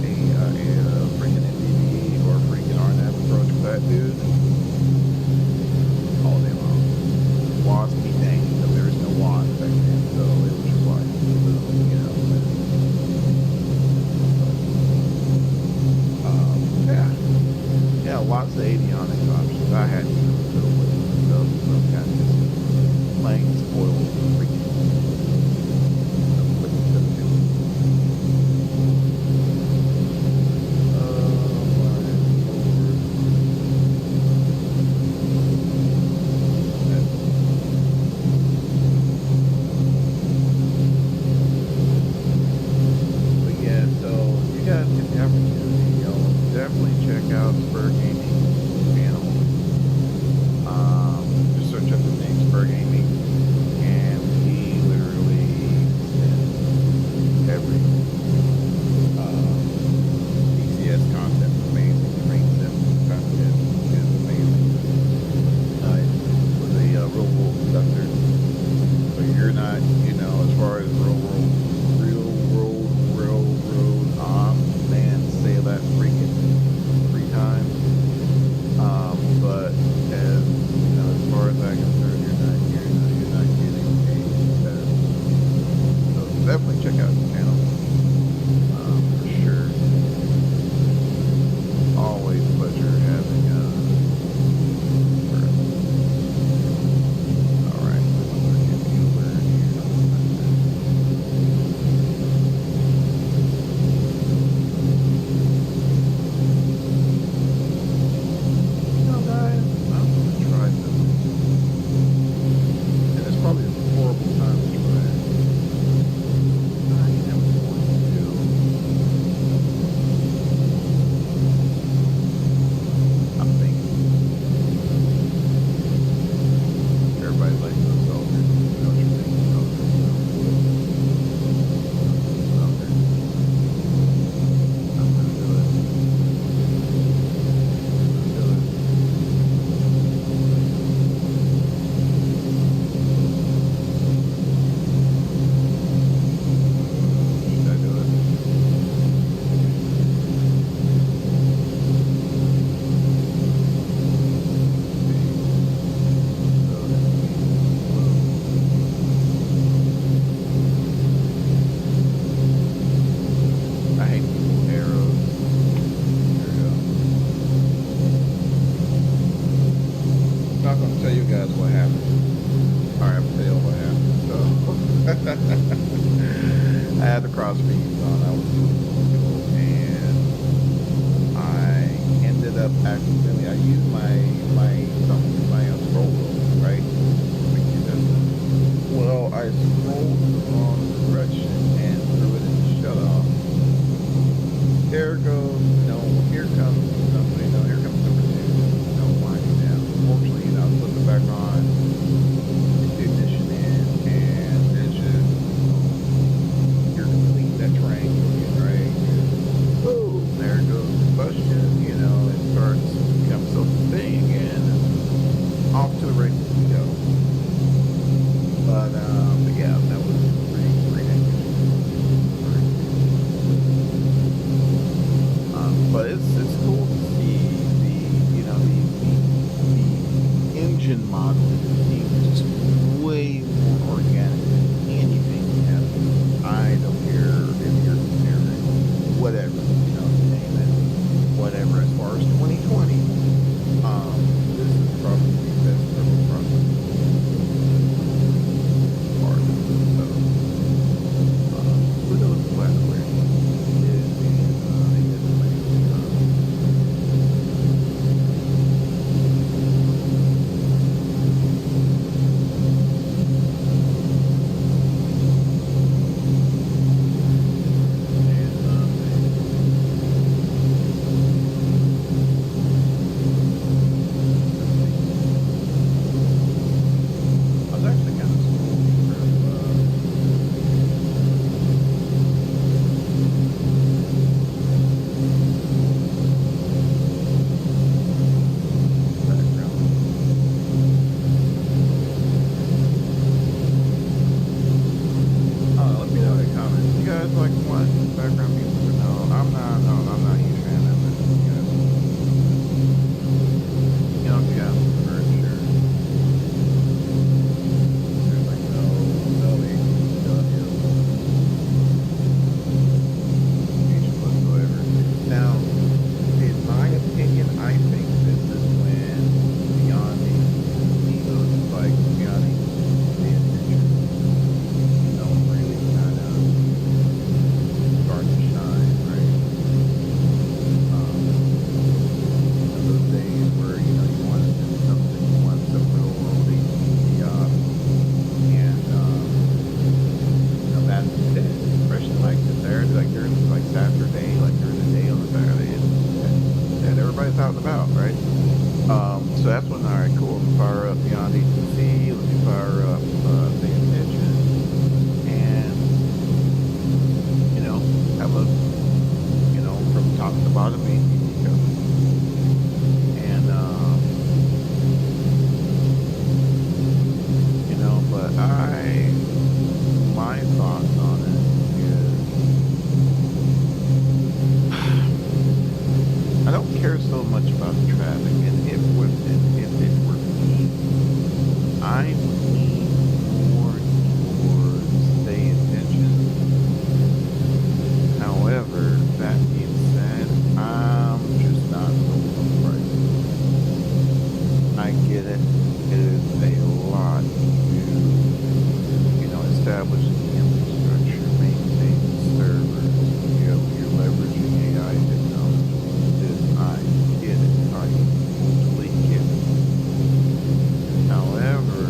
freaking NDV or a freaking RNAV approach for that dude, all day long. WAS be dang, so there is no WAS back then, so it was just like, you know. Yeah. Yeah, lots of avionics options. I had to fiddle with myself, so I'm kind of just plain spoiled freaking. Definitely check out Sqaure Gaming channel. Just search up the name Sqaure Gaming, and he literally sends every DCS content is amazing. Ring sim content is amazing. With a real world conductor, but you're not, you know, as far as real world, man, say that freaking times. But as you know, as far as I'm concerned, you're not getting a test. So definitely check out the channel for sure. Always a pleasure having all right. Tell you guys what happened. Alright, I'm gonna tell you what happened. So I had the cross feeds on, I was doing cool, and I ended up accidentally, I used my scroll wheel, right? Well, I scrolled the wrong direction and threw it in the shut off. There goes, here comes somebody, here comes number two, winding down. Fortunately, I put the back on, the ignition in, and it's just, you're completing that triangle, right? Boom, there goes combustion, it starts becoming self-sustaining again, and off to the races we go. But yeah, no guys like what? Background music? No, I'm not. No, I'm not a huge fan of it. You know, yeah, for sure. There's like no age whatsoever. Now, in my opinion, I think this is when beyond the egos, like beyond the attention, really kind of start to shine, right? Those days where you want to do something, you want some real world agency, and that's it. Especially like during like Saturday, like during the day on the Saturday, and everybody's out and about, right? So that's when, all right, cool. Let me fire up Beyond Agency. Let me fire up Pay Attention, and have a from top to bottom agency go. And but my thoughts on it is I don't care so much about the traffic, and if it were me, I would lean more towards Stay Attention. However, that being said, I'm just not sold on the price. I get it. It is a lot to establish the infrastructure, maintain the servers. You're leveraging AI technology. I get it. I totally get it. However,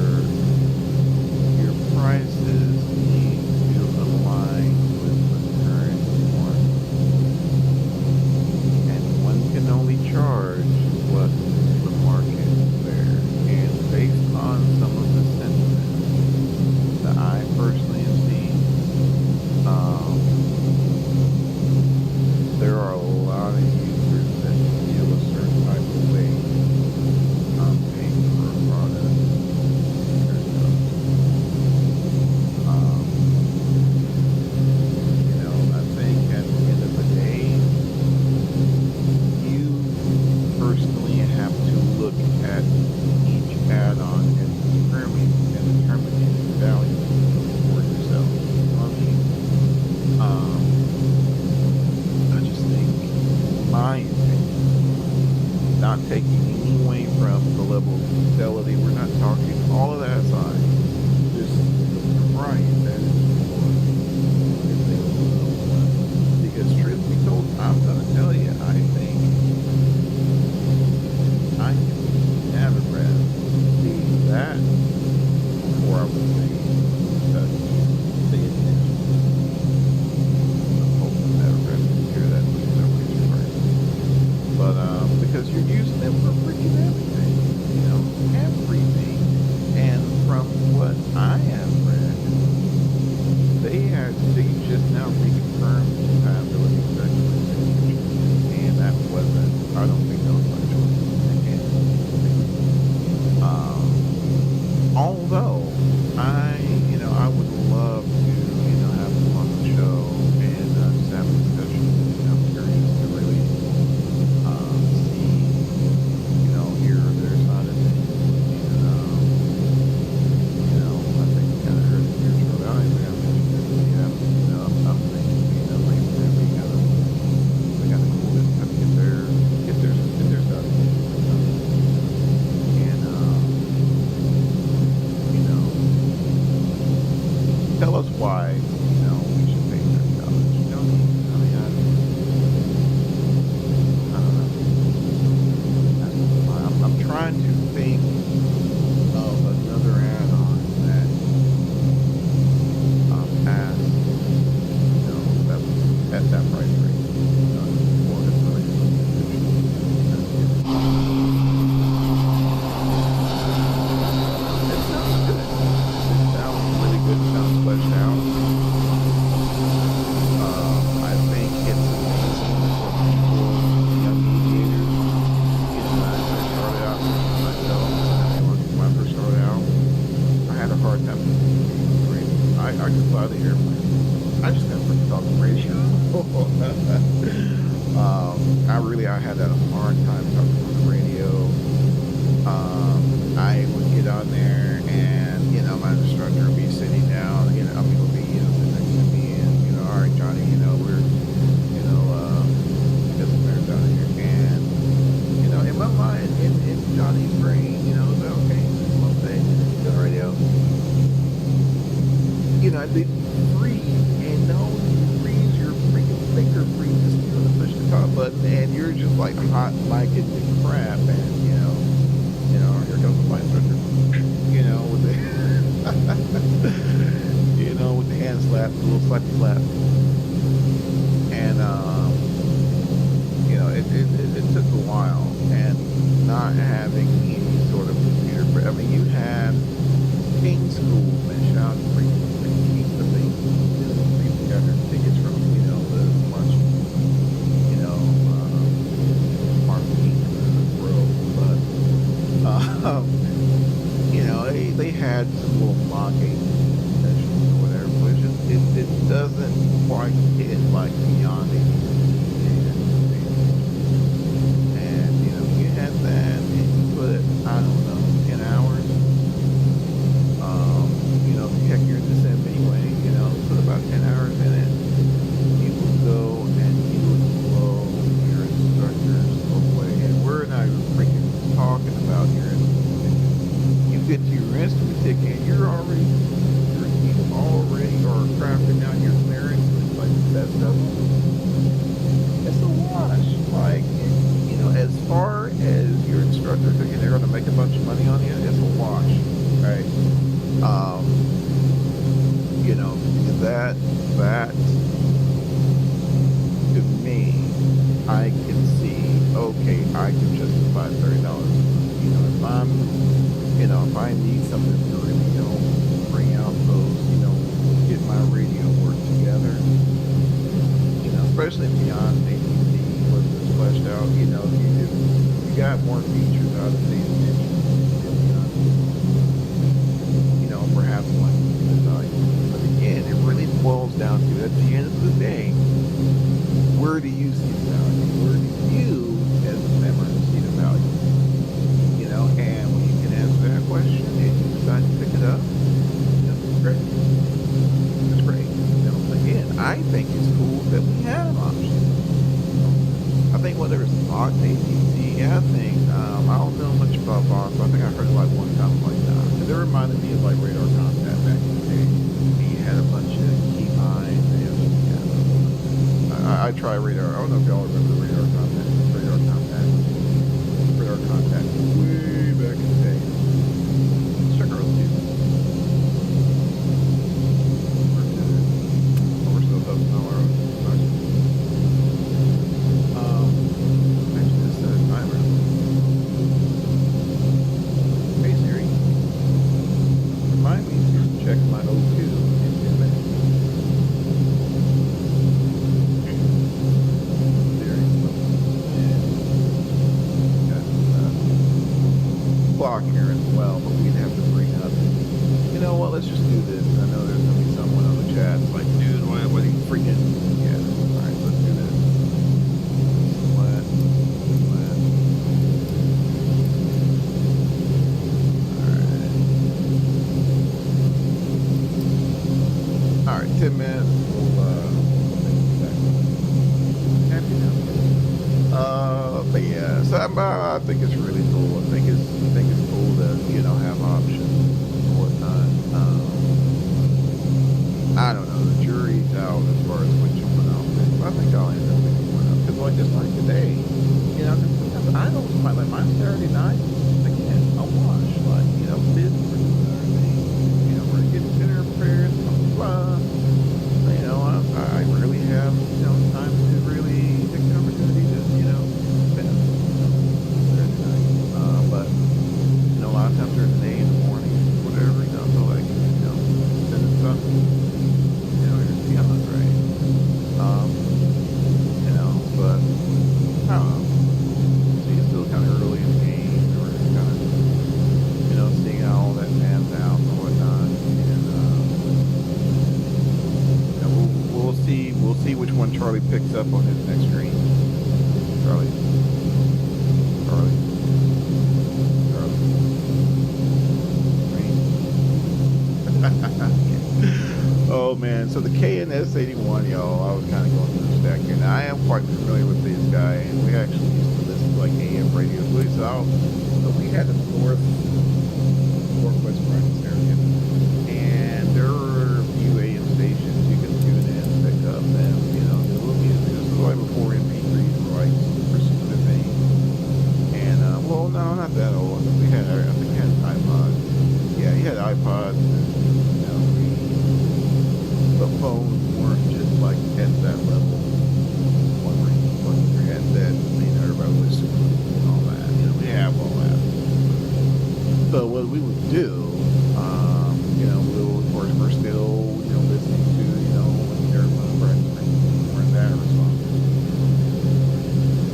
your prices need to align with the current market. And one can only charge what the market bears. And based on some of the sentiment that I personally have seen, there are a lot of users that feel a certain type of way paying for a product. I think at the end of the day, you personally have to look at each add-on and determine its value for yourself. You know what I mean? I just think, my opinion, not taking any away from the level of fidelity, we're not talking all of that aside, just the price that is for is a little one. Because truth be told, I'm gonna tell you, I think I never read that before I would say Stay Attention. I'm hoping never read hear that please don't raise your price. But because you're using them for freaking everything, everything. And from what I have read, they just now reconfirmed the compatibility with actually Stay Attention. And that wasn't, I don't think that was my choice. Although I would love to, have them on the show and just have a discussion. I'm curious to really see, hear their side of things. And I think we kind of heard it here shortly. I think I mentioned it. I'm thinking, maybe we gotta cool this stuff, get their stuff. And tell us why, we should pay $30. I don't know. I'm trying to think of another add-on that passed, that was at that price range. Before it's really it sounds good. It sounds really good. It sounds fleshed out. I think it's amazing for people, young mediators. When I first started out myself, when I first started out, I had a hard time. I could fly the airplane. I just got freaking talk on radio. I had a hard time talking on the radio. I would get on there and, my instructor would be sitting down, would be, sitting next to me and, all right, Johnny, we're, get some nerds out of here. And, in my mind, in Johnny's brain, it's like, okay, one thing, good radio. I'd be free, and no, you freeze your freaking finger freezes, to push the top button, and you're just like hot like it the crap, and here comes the flight instructor, with the with the hand slap, the little slappy slap, and it took a while, and not having any sort of computer. I mean, you had King School, man, shout out to freaking King, the thing, people got their tickets from, the lunch, marketing world, but they had some little mocking sessions or whatever, but it doesn't quite hit like beyond it. And you had that, and you put, I don't know, 10 hours. Heck, you're in the sim anyway. Put about 10 hours in it. You would go and you would blow your instructors away, and we're not even freaking talking about your. You get to your instrument ticket, and you already are crafting out your clearance with like that stuff. It's a wash. Like, as far as your instructor thinking they're going to make a bunch of money on you, it's a wash, right? That to me, I can see, okay, I can justify $30. If I need something to really, bring out those, get my radio work together, especially beyond ATC was this fleshed out, you got more features out of these perhaps like the value. But again, it really boils down to, at the end of the day, where do you see the value? Where do you, as a member, see the value? And when you can answer that question and you decide to pick it up, that's great. That's great. Again, I think it's cool that we have options. I think whether it's Vox, ATC, I think, I don't know much about Vox, but I think I heard like one time like that. It reminded me of like Radar Contact back in the day. He had a bunch of key lines. I try Radar. I don't know if y'all remember Radar Contact. Radar Contact. Way back in the day. Let's check our review. We're still hosting all our own. Actually, just set a timer. Hey Siri, remind me to check my O2 in 10 minutes. Siri, and got clock here as well, but we'd have to bring up. Let's just do this. I know there's gonna be someone on the chat like, dude, what are you freaking? Yeah. All right, let's do this. All right, 10 minutes. But yeah, so I think it's really cool. I think it's cool to have options and whatnot. I don't know. The jury's out as far as which one I'll pick. I think I'll end up picking one up because just like today, because I know like my Saturday night again, I'll watch business. We're getting dinner prepared. Blah. I really have time to really take the opportunity to spend Saturday night. But a lot of times during the day, in the morning, whatever, I feel like spending something. Here's beyond, right? But I don't know. So it's still kind of early in the game, or kind of seeing how all that pans out and whatnot, and see which one Charlie picks up on his next screen. Charlie. Oh man, so the KNS81, y'all, I was kind of going through the stack here. Now I am quite familiar with this guy, and we actually used to listen to like AM radio. So we had the northwest Brightness area, and there were a few AM stations you could tune in and pick up, and you know, the little music. This was like before MP3s were like super thing. And well, no, not that old. I think we had iPods. Yeah, you had iPods. But phones weren't just like at that level. One where you plug your headset, you know, everybody was super cool and all that. You know, we have all that. So what we would do, you know, of course, we're still, you know, listening to, you know, everyone we're in that response.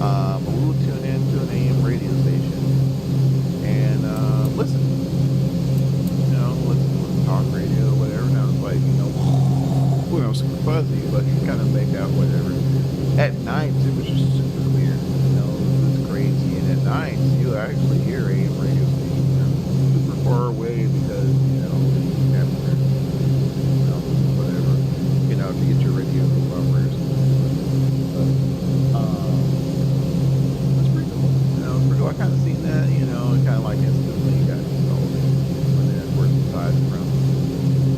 But we would tune in to an AM radio station and listen. You know, listen to talk radio, whatever. Now it's like, you know, super fuzzy, but you kind of make out whatever. At night, it was just super clear. You know, it was crazy. And at night, you actually hear AM radio stations, you know, super far away because, you know, you have to, you know, whatever, you know, to get your radio buffers. But, that's pretty cool. You know, it's pretty cool. I kind of seen that, you know, kind of like instantly got installed when it worked aside from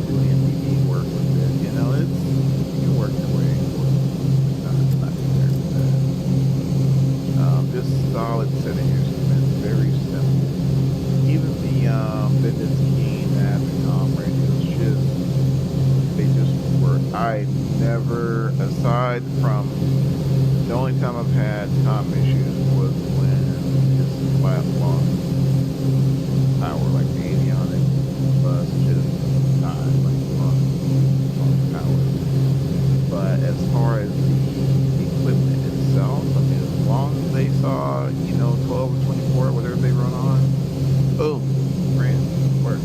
doing MTV work with it. You know, it's, you can work your way not there for that. Just solid settings, very simple. Even the Vintage app and radios, they just work. I never, aside from the only time I've had time issues was when this platform power, like the avionics bus, just died, like on power. But as far as the equipment itself, I mean, as long as they saw, you know, 12 or 24, whatever they run on, boom, ran, worked.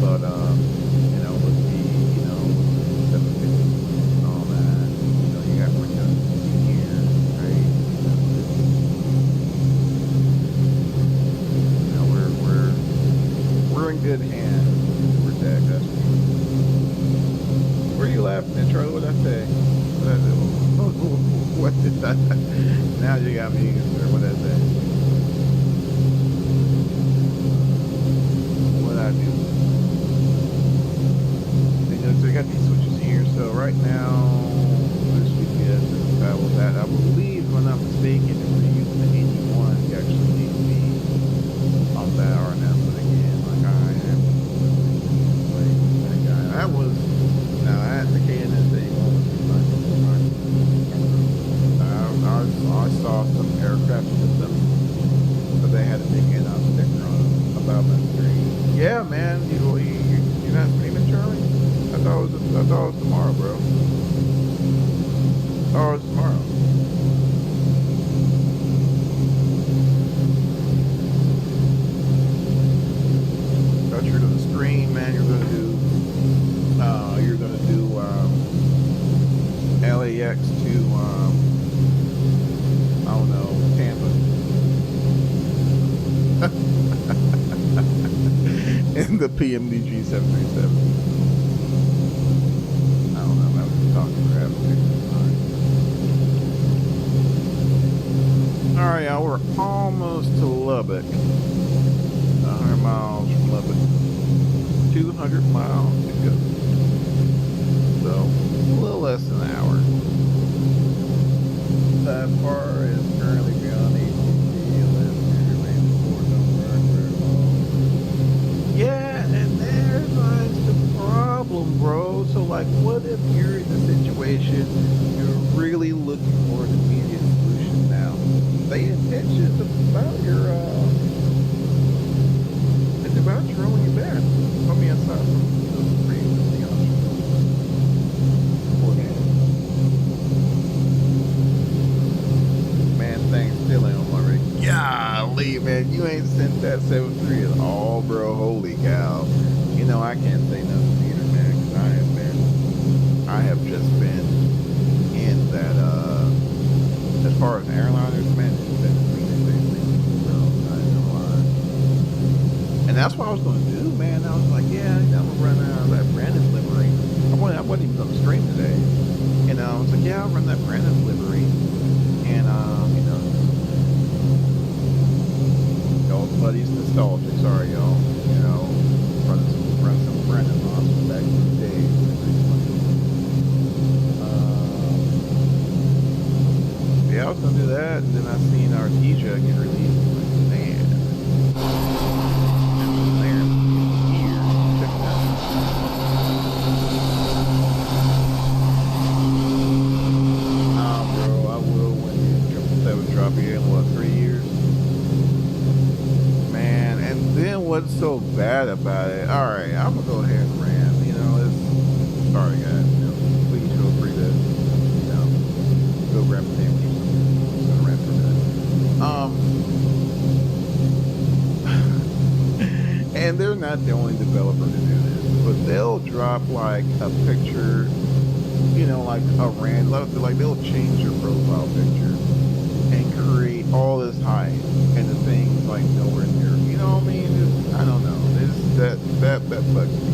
But, you know, with the, you know, with the 750 and all that, you know, you got redundancy here, right? You know, we're in good hands. We're dead, that's for sure. Where are you laughing at, Charlie? What'd I say? What did I? Now you got me. What did I say? What I do? You know, so you got these switches here. So right now, this GPS is about that. I believe, if I'm not mistaken, if we're using the 81, you actually need to be on that RNF. But again, like I am, like that guy. That was. Now at the KNS81 I saw some aircraft systems, but they had a big in-out sticker on them about my screen. Yeah, man, you're not streaming, Charlie? I thought it was tomorrow, bro. I thought it was tomorrow. Got you to the screen, man. You're gonna do LAX to I don't know, Tampa. In the PMDG 737. I don't know, I was talking crap. Alright, y'all, we're almost to Lubbock. 100 miles from Lubbock. 200 miles to go. So, a little less than an hour. That far is currently beyond ATC, unless your lane board don't work very well. Yeah, and there's the problem, bro. So, like, what if you're in a situation you're really looking for an immediate solution now? The intention is about your own your bed. Put me aside from the pre-existing options. Man, things still ain't on my rig. Golly, man, you ain't sent that 7.3 at all, bro. Holy cow. You know, I can't say nothing either, man, because I have just been in that, as far as airliners, man, it's been cleaning lately. So, I ain't gonna lie. And that's what I was going to do, man. I was like, yeah, I'm going to run that Brandon livery. I wasn't even going to stream today. And I was like, yeah, I'll run that Brandon livery. And, y'all's buddies nostalgic. Sorry, y'all. Run some Brandon awesome back in the days. Yeah, I was going to do that. And then I seen Artesia get released. Man. Drop here in what, 3 years? Man, and then what's so bad about it? Alright, I'm gonna go ahead and rant. Sorry guys, please feel free to, go grab the name. I'm just gonna rant for a minute. And they're not the only developer to do this, but they'll drop like a picture, like a rant, like they'll change your profile picture and create all this hype, and the thing's like nowhere near. You know what I mean? I don't know. That bugs me.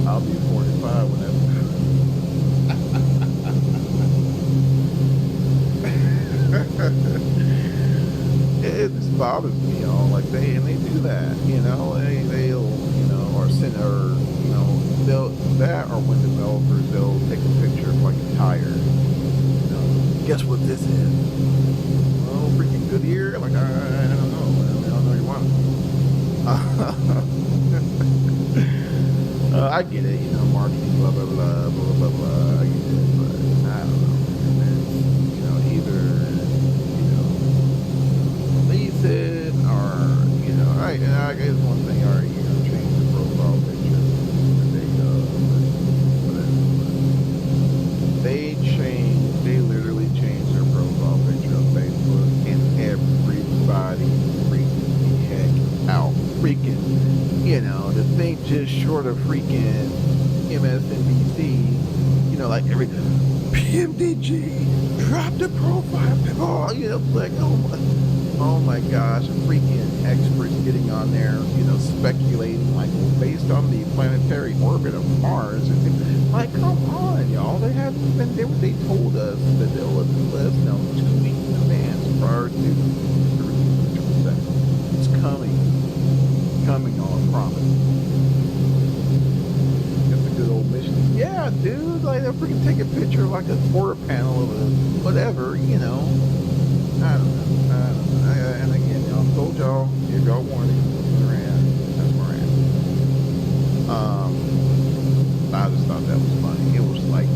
I'll be 45 when that. It just bothers me, y'all. Like they do that. They'll or send they'll that, or when developers they'll take a picture of like a tire. Guess what this is? Oh, freaking Goodyear? Like I don't know. I don't know you want. I get it. Marketing, blah blah blah blah blah blah. I get it, but I don't know. Either release it or I guess one thing, or change the profile picture. They literally changed their profile picture on Facebook, and everybody freaked the heck out. Freaking, the thing just short of freaking MSNBC, like every PMDG dropped the profile picture. Like, oh my gosh, freaking experts getting on there, speculating, like, based on the planetary orbit of Mars. Like, come on, y'all. They told us that they'll let us know 2 weeks in advance prior to the release. It's coming, y'all, I promise. It's a good old mission. Yeah, dude, like, they'll freaking take a picture of like a quarter panel of a whatever, I don't know. And again, y'all, told y'all, give y'all warning. That's Moran. I just thought that was funny. It was like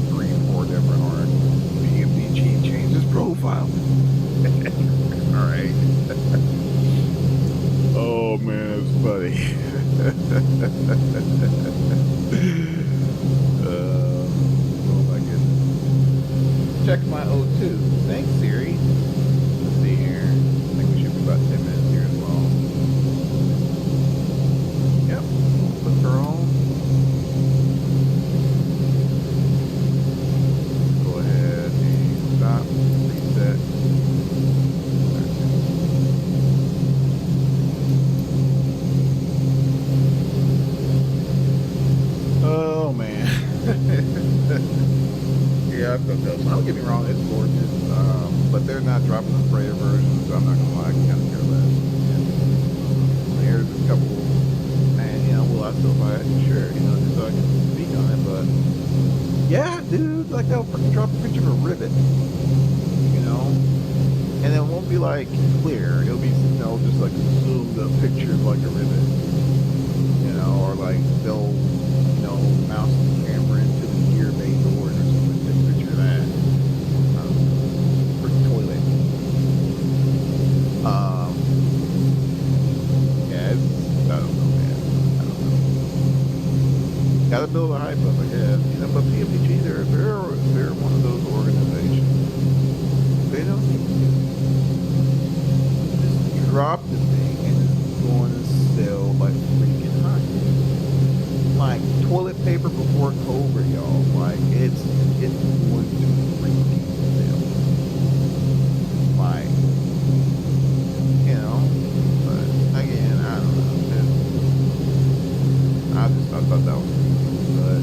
3 or 4 different articles. PMDG changed his profile. Alright. Oh man, it's funny. Oh my goodness. Check my O2. Thanks, Siri. Let's see here. I think we should be about 10 minutes here as well. Yep. Put her on. Go ahead and stop. Reset. Oh man. Yeah, I thought that was, don't get me wrong, it's gorgeous, but they're not dropping the Freya version, so I'm not gonna lie, I kind of care less. Yeah. Here's a couple, man, will I still buy it? Sure, just so I can speak on it, but yeah, dude, like they'll drop a picture of a rivet, and it won't be like clear, it'll be, just like a zoomed up picture of like a rivet, or like they'll, mouse the camera into the gear bay doors or something, take a picture of that. For the toilet. Yeah, I don't know, man. I don't know. Gotta build a hype up, I guess. But PMPG, they're one of those organizations. They don't need to drop the thing and it's going to sell like freaking hot. I thought that was pretty cool. But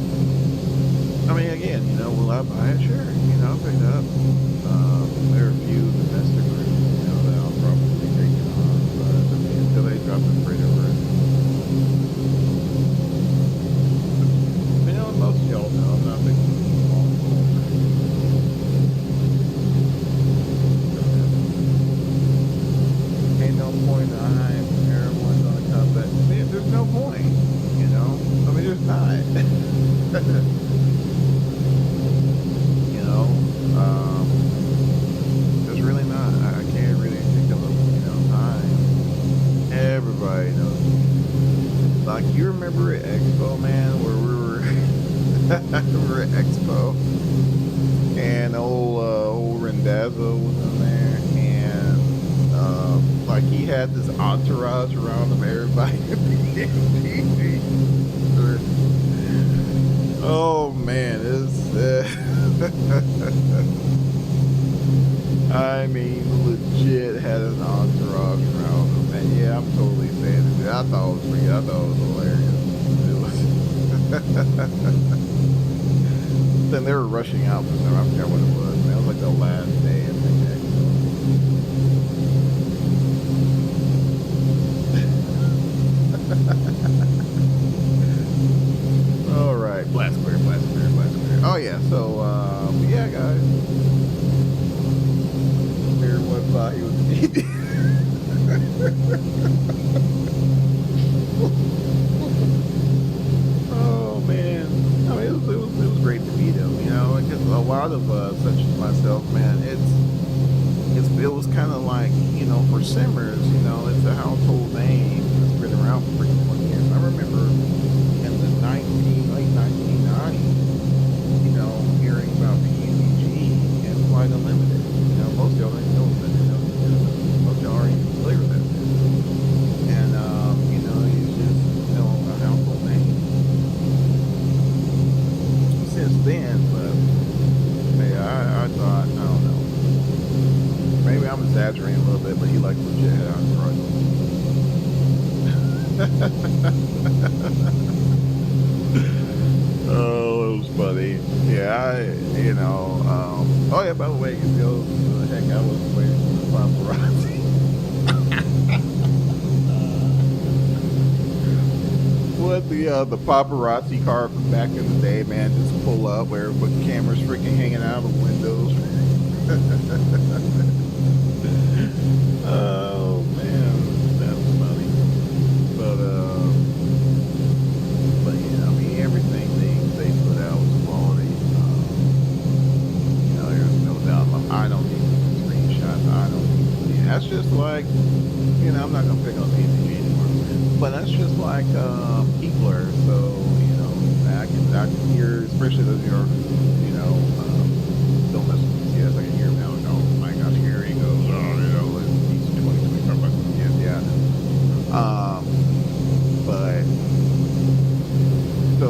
I mean, again, you know, will I buy it? Sure. You know, I'll pick it up. There are a few domestic groups, you know, that I'll probably take it on, but I mean, until they drop the freight over it. You know, most of y'all know I'm not a big long haul. Ain't no point in hype. Everyone's gonna come back. Man, there's no point, you know. I mean, there's not. You know, there's really not. I can't really think of a, you know, time. Everybody knows. Like, you remember at Expo, man, where we were, we were at Expo, and old Rendazzo was in there, and like he had this entourage around him, everybody. Oh man, I mean, legit had an entourage around him, and yeah, I'm totally saying it. I thought it was pretty. I thought it was hilarious. It was. Then they were rushing out for some. I forgot what it was. Man, it was like the last day of the day. All right, blast clear, blast clear, blast clear. Oh yeah, so yeah, guys. Here, what he was eating. Oh man, I mean, it was great to meet him. You know, because a lot of such as myself, man, it was kind of like, you know, for Simmers, you know, it's a household name. It's been around for 20 years. I remember in the late 1990s, you know, hearing about PUBG and Flight Unlimited. You know, most of y'all didn't know that. You know, most of y'all aren't even familiar with that. And you know, he's just, you know, a household name since then. But hey, I thought, I don't know. Maybe I'm exaggerating a little bit, but he like legit had out struggle. Oh, it was funny. Yeah, you know. Oh yeah, by the way, you know, heck, I was waiting for the paparazzi. What the paparazzi car from back in the day, man, just pull up where with cameras freaking hanging out of the windows. Oh man, that's funny. But yeah, I mean, everything they put out was quality. You know, there's no doubt. I don't need screenshots. I don't need. That's just like, you know, I'm not gonna pick on PCG anymore, but that's just like Keebler. So you know, I can hear, especially those who are, you know, don't listen to CS. I can hear him now. And oh my gosh, here he goes. Oh, you know, he's 25 bucks. Yeah. But so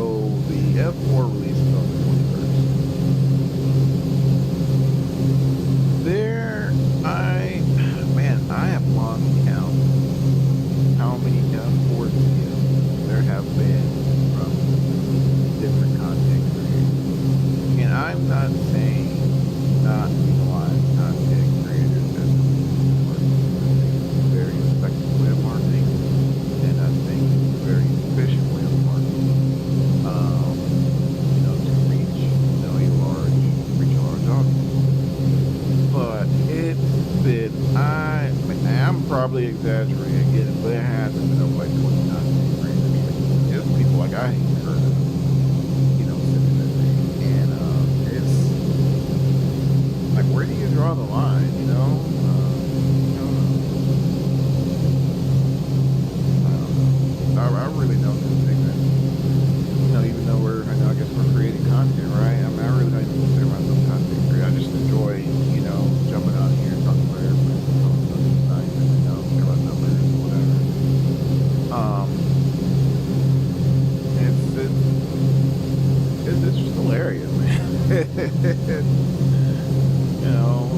the F4 releases on the 21st. I have lost count how many F4 videos there have been from different content creators. And I'm not saying not utilize content creators as a very effective way of marketing, and I think it's a very efficient way of marketing. You know, to reach, you know, a large audience. But it's been, I'm probably exaggerating again, but it hasn't been over like 20 content creators. Just people like I heard of, you know, sitting there. And it's like, where do you draw the line, you know? I really don't just think that, you know, even though I guess we're creating content, right? I mean, I really don't even consider myself content creator. I just enjoy, you know, jumping out here and talking about airplanes and all stuff tonight, and, you know, care about numbers or whatever. It's just hilarious, man. You know,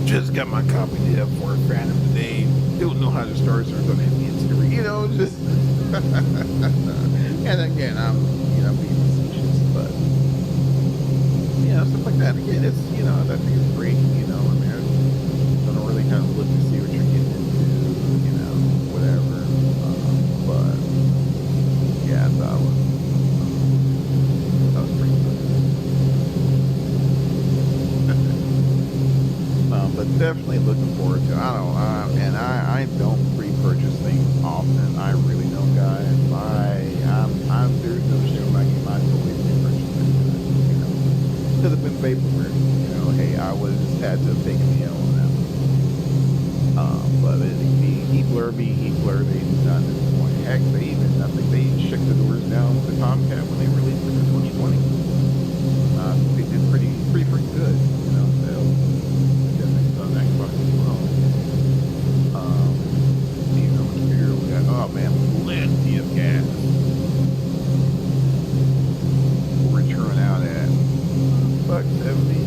just got my copy of the F4 Phantom today. Don't know how to start, so I'm going to hit the Instagram. You know, just And again, I'm being facetious, but stuff like that. Again, it's I think it's great. I mean, I'm gonna really kind of look to see what you're getting into, whatever. But yeah, that was pretty good. But definitely looking forward to. I don't pre-purchase things often. I really don't, guys. There's no shame about getting my toys pre-purchased. Could have been paperwork. Hey, I would have just had to have taken the L on that. But Heatblur being Heatblur, they've done this point. Heck, I think they shook the doors down with the Tomcat when they released it in 2020. They did pretty freaking good. So definitely on Xbox as well. See how much beer we got. Oh man, plenty of gas. We're churning out at $1.70.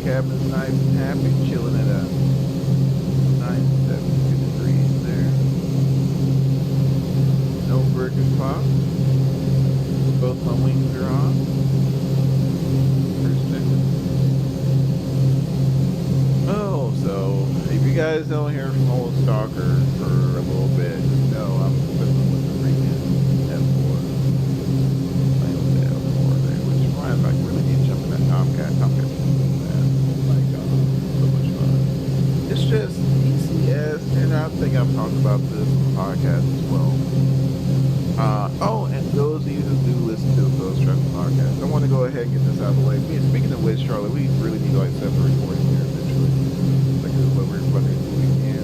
Cabin's nice and happy, chilling at a nice 72 degrees there. No burgers pop. Both my wings are on. Oh, so if you guys don't hear from old Sqaure for a little bit, just know I'm fiddling with the freaking F4. Playing with the F4 there, which reminds me I really need to jump in that Tomcat. It's just ECS, and I think I've talked about this on the podcast as well. And those of you who do listen to the Ghost Traffic podcast, I want to go ahead and get this out of the way. Speaking of which, Charlotte, we really need to set the recording here eventually. Like what we're doing again.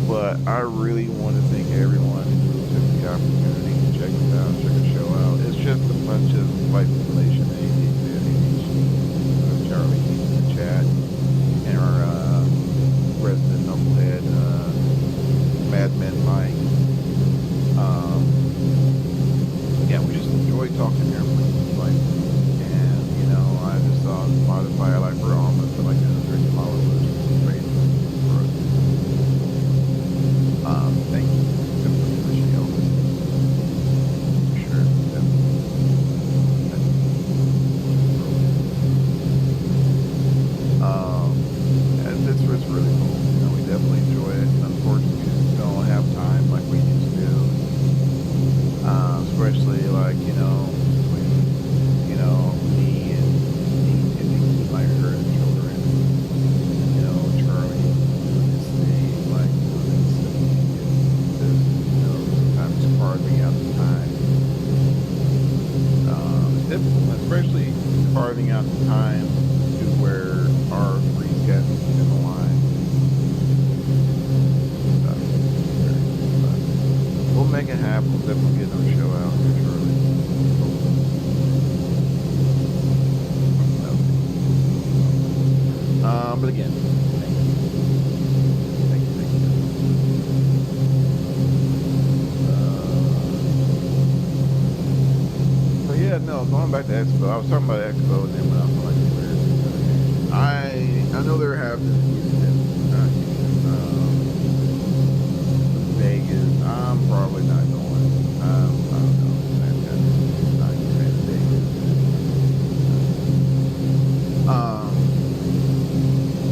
But I really want to thank everyone who took the opportunity to check us out, check the show out. It's just a bunch of flight simulation, Charlie in the chat, and our resident knucklehead, Madman Mike. Yeah, we just enjoy talking airplanes, and I just saw Spotify, I like for almost for like 130 followers, crazy for us. Thank you. Definitely appreciate all this. Sure, definitely. It's really cool. We definitely enjoy it. Unfortunately, we just don't have time like we used to. Especially like, when, me and keep my children, Charlie, this thing, like, sometimes it's carving out the time. It's difficult, especially carving out the time to where our free schedule in the line. We'll make it happen. We'll definitely get another show out here shortly. But again, thank you. Thank you. But yeah, no, going back to Expo, I was talking about Expo and then when I was like, I know they're having Vegas. I'm probably not going. I don't know. I'm not a fan of Vegas.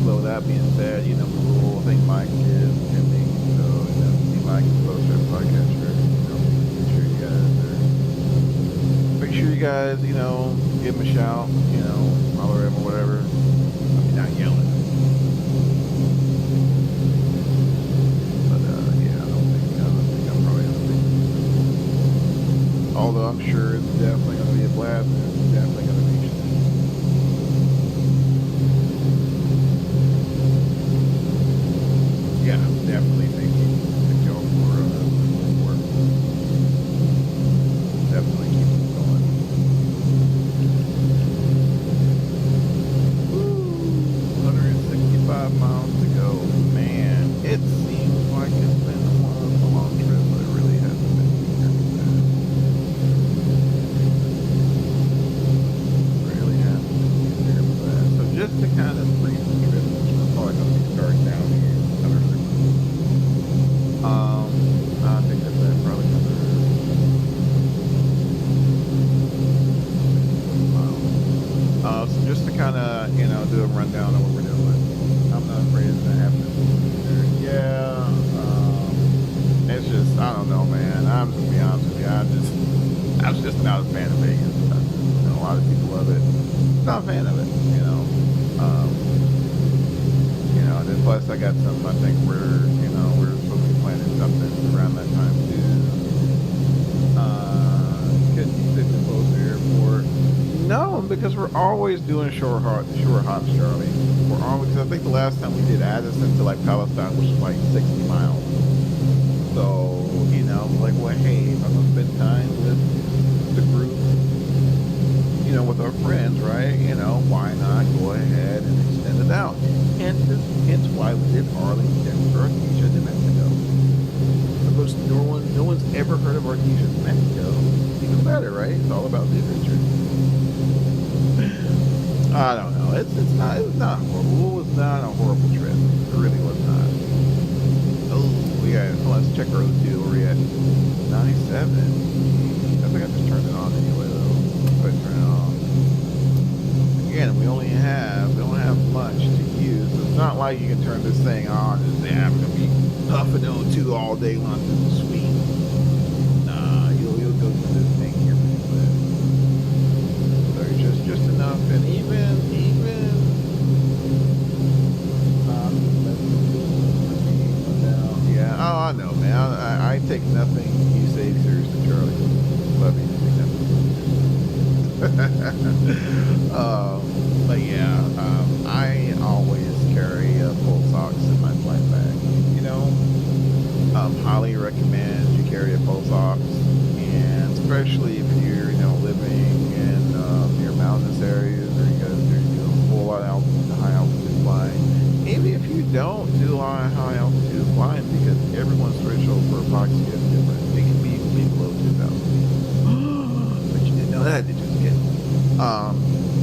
Well, that being said, the rule, I think Mike is attending, so see Mike and post that podcast shirt. Make sure you guys, give him a shout, holler at him or whatever. I mean, not yelling. But yeah, I don't think I'm probably gonna be. Although I'm sure it's definitely gonna be a blast. It's definitely gonna be. Yeah, definitely thank y'all for work. Definitely keep it going. Woo, 165 miles to go. Man, it seems like it's been a long trip, but it really hasn't been. Really hasn't been. So just to kind of brief the trip, not a fan of it, you know. You know, and then plus I got some. I think we're supposed to be planning something around that time too. Could sit close to the airport. No, because we're always doing shore hops, Charlie. We're always. I think the last time we did Addison to like Palestine, which was like 60 miles. So you know, like, well, hey, if I'm gonna spend time with the group, you know, with our friends, right? You know, why not go ahead and extend it out? Hence why we did Arlington, Artesia, New Mexico. Because no one's ever heard of Artesia, New Mexico. Even better, right? It's all about the adventure. I don't know. It's not horrible. It was not a horrible trip. It really was not. Oh, let's check our O2. Where we at? 97. I think I just turned it on anyway, though. Go ahead and turn it on. Again, we don't have much to use. It's not like you can turn this thing on and say, I'm gonna be puffing O2 all day long. This is sweet. Nah, you'll go through this thing here pretty quick. So just enough, and even yeah. Oh, I know, man. I take nothing you say seriously, Charlie. Love you. But yeah, I always carry full socks in my flight bag. You know, highly recommend you carry a full socks, and especially if you're living in near mountainous areas, or you guys are doing a whole lot of high altitude flying. Even if you don't do a lot of high altitude flying, because everyone's threshold for epoxy is different. It can be below 2,000. But you didn't know that, did you?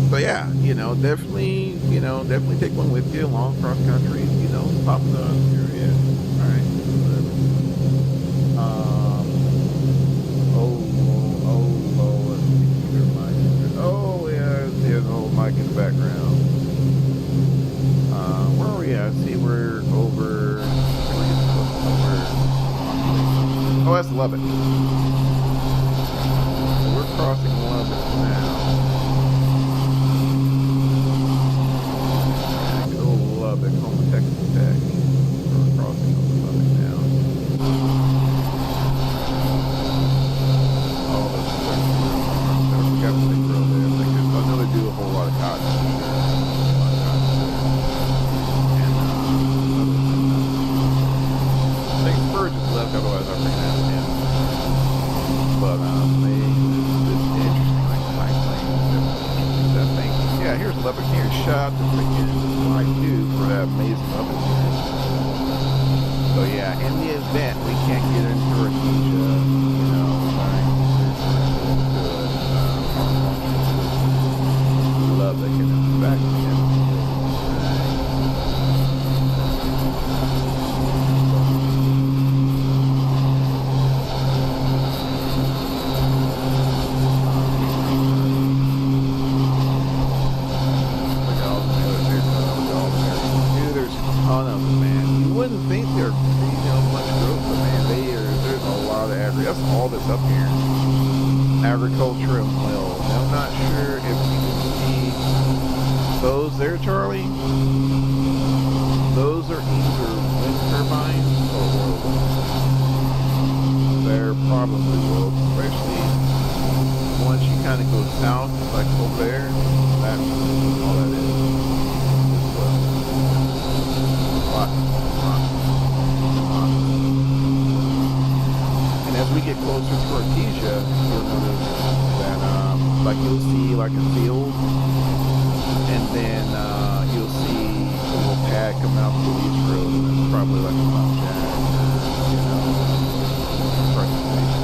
So yeah, definitely take one with you along cross country, pop the area. All right, whatever. Let's see, your mic. Oh yeah, there's an old mic in the background. Where are we at? See, we're over. Oh, that's Lubbock. We're crossing Lubbock now. Lubbock, home of Texas Tech. We're crossing over Lubbock now. Oh, that's we got a big road there. I know they do a whole lot of cotton. I think Spurge just left, otherwise I ran out of him. But it's interesting, like biplane. That thing. Yeah, here's Lubbock here. Shot the freaking Turbine Duke for that amazing Lubbock. So yeah, in the event we can't get into Artesia, Lubbock and then back again. Up here, agriculture and wells. Now, I'm not sure if you can see those there, Charlie. Those are either wind turbines or oil wells. They're probably wells, especially once you kind of go south, like over there. That's all that is. As we get closer to Artesia, you'll notice that, like, you'll see like a field, and then you'll see a little pad coming out the East Road, and it's probably like a pump jack, pressure station.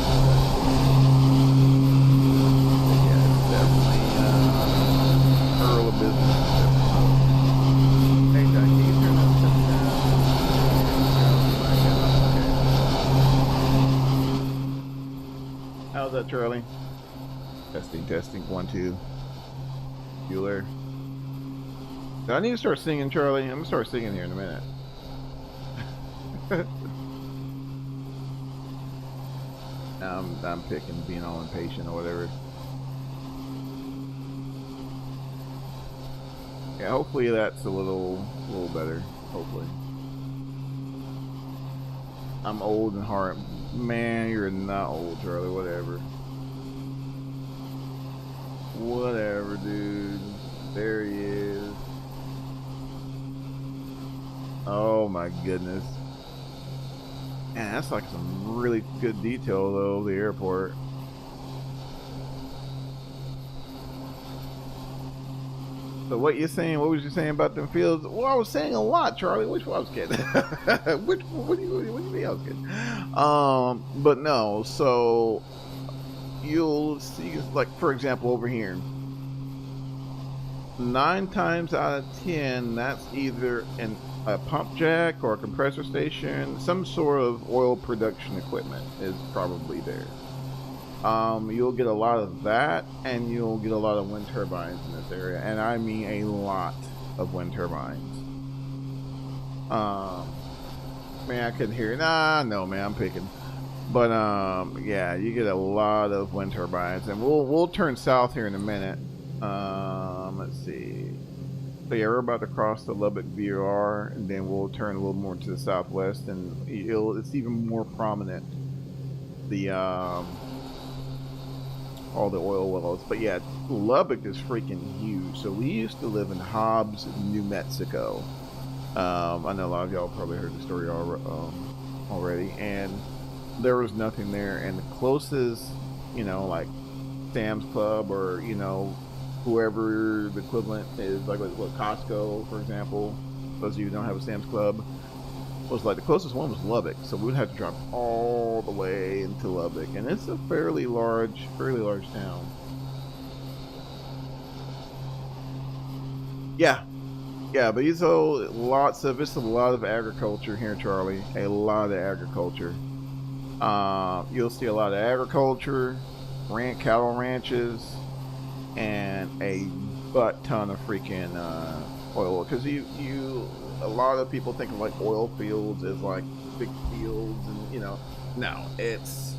But yeah, it's definitely Earl of business. Hey, Doug, can you turn that stuff down? How's that, Charlie? Testing, 1, 2. Bueller. Do I need to start singing, Charlie? I'm gonna start singing here in a minute. I'm picking being all impatient or whatever. Yeah, hopefully that's a little better. Hopefully. I'm old and hard. Man, you're not old, Charlie. Whatever. Whatever, dude. There he is. Oh my goodness. Man, that's like some really good detail though, the airport. So what you saying? What was you saying about them fields? Well, I was saying a lot, Charlie. Which one I was kidding? What do you mean I was kidding? But no. So you'll see, like for example, over here, 9 times out of 10, that's either a pump jack or a compressor station. Some sort of oil production equipment is probably there. You'll get a lot of that, and you'll get a lot of wind turbines in this area, and I mean a lot of wind turbines. Man, I couldn't hear it. Nah, no, man, I'm picking. But yeah, you get a lot of wind turbines, and we'll turn south here in a minute. Let's see. So yeah, we're about to cross the Lubbock VOR, and then we'll turn a little more to the southwest, and it's even more prominent. The all the oil wells. But yeah, Lubbock is freaking huge. So we used to live in Hobbs, New Mexico. I know a lot of y'all probably heard the story already, and there was nothing there. And the closest, you know, like Sam's Club or, you know, whoever the equivalent is, like what Costco, for example, those of you who don't have a Sam's Club, was like the closest one was Lubbock, so we would have to drive all the way into Lubbock, and it's a fairly large town. Yeah, yeah, but it's a lot of agriculture here, Charlie. A lot of agriculture. You'll see a lot of agriculture, cattle ranches, and a butt ton of freaking oil, because a lot of people think of like oil fields as like big fields, and you know, no, it's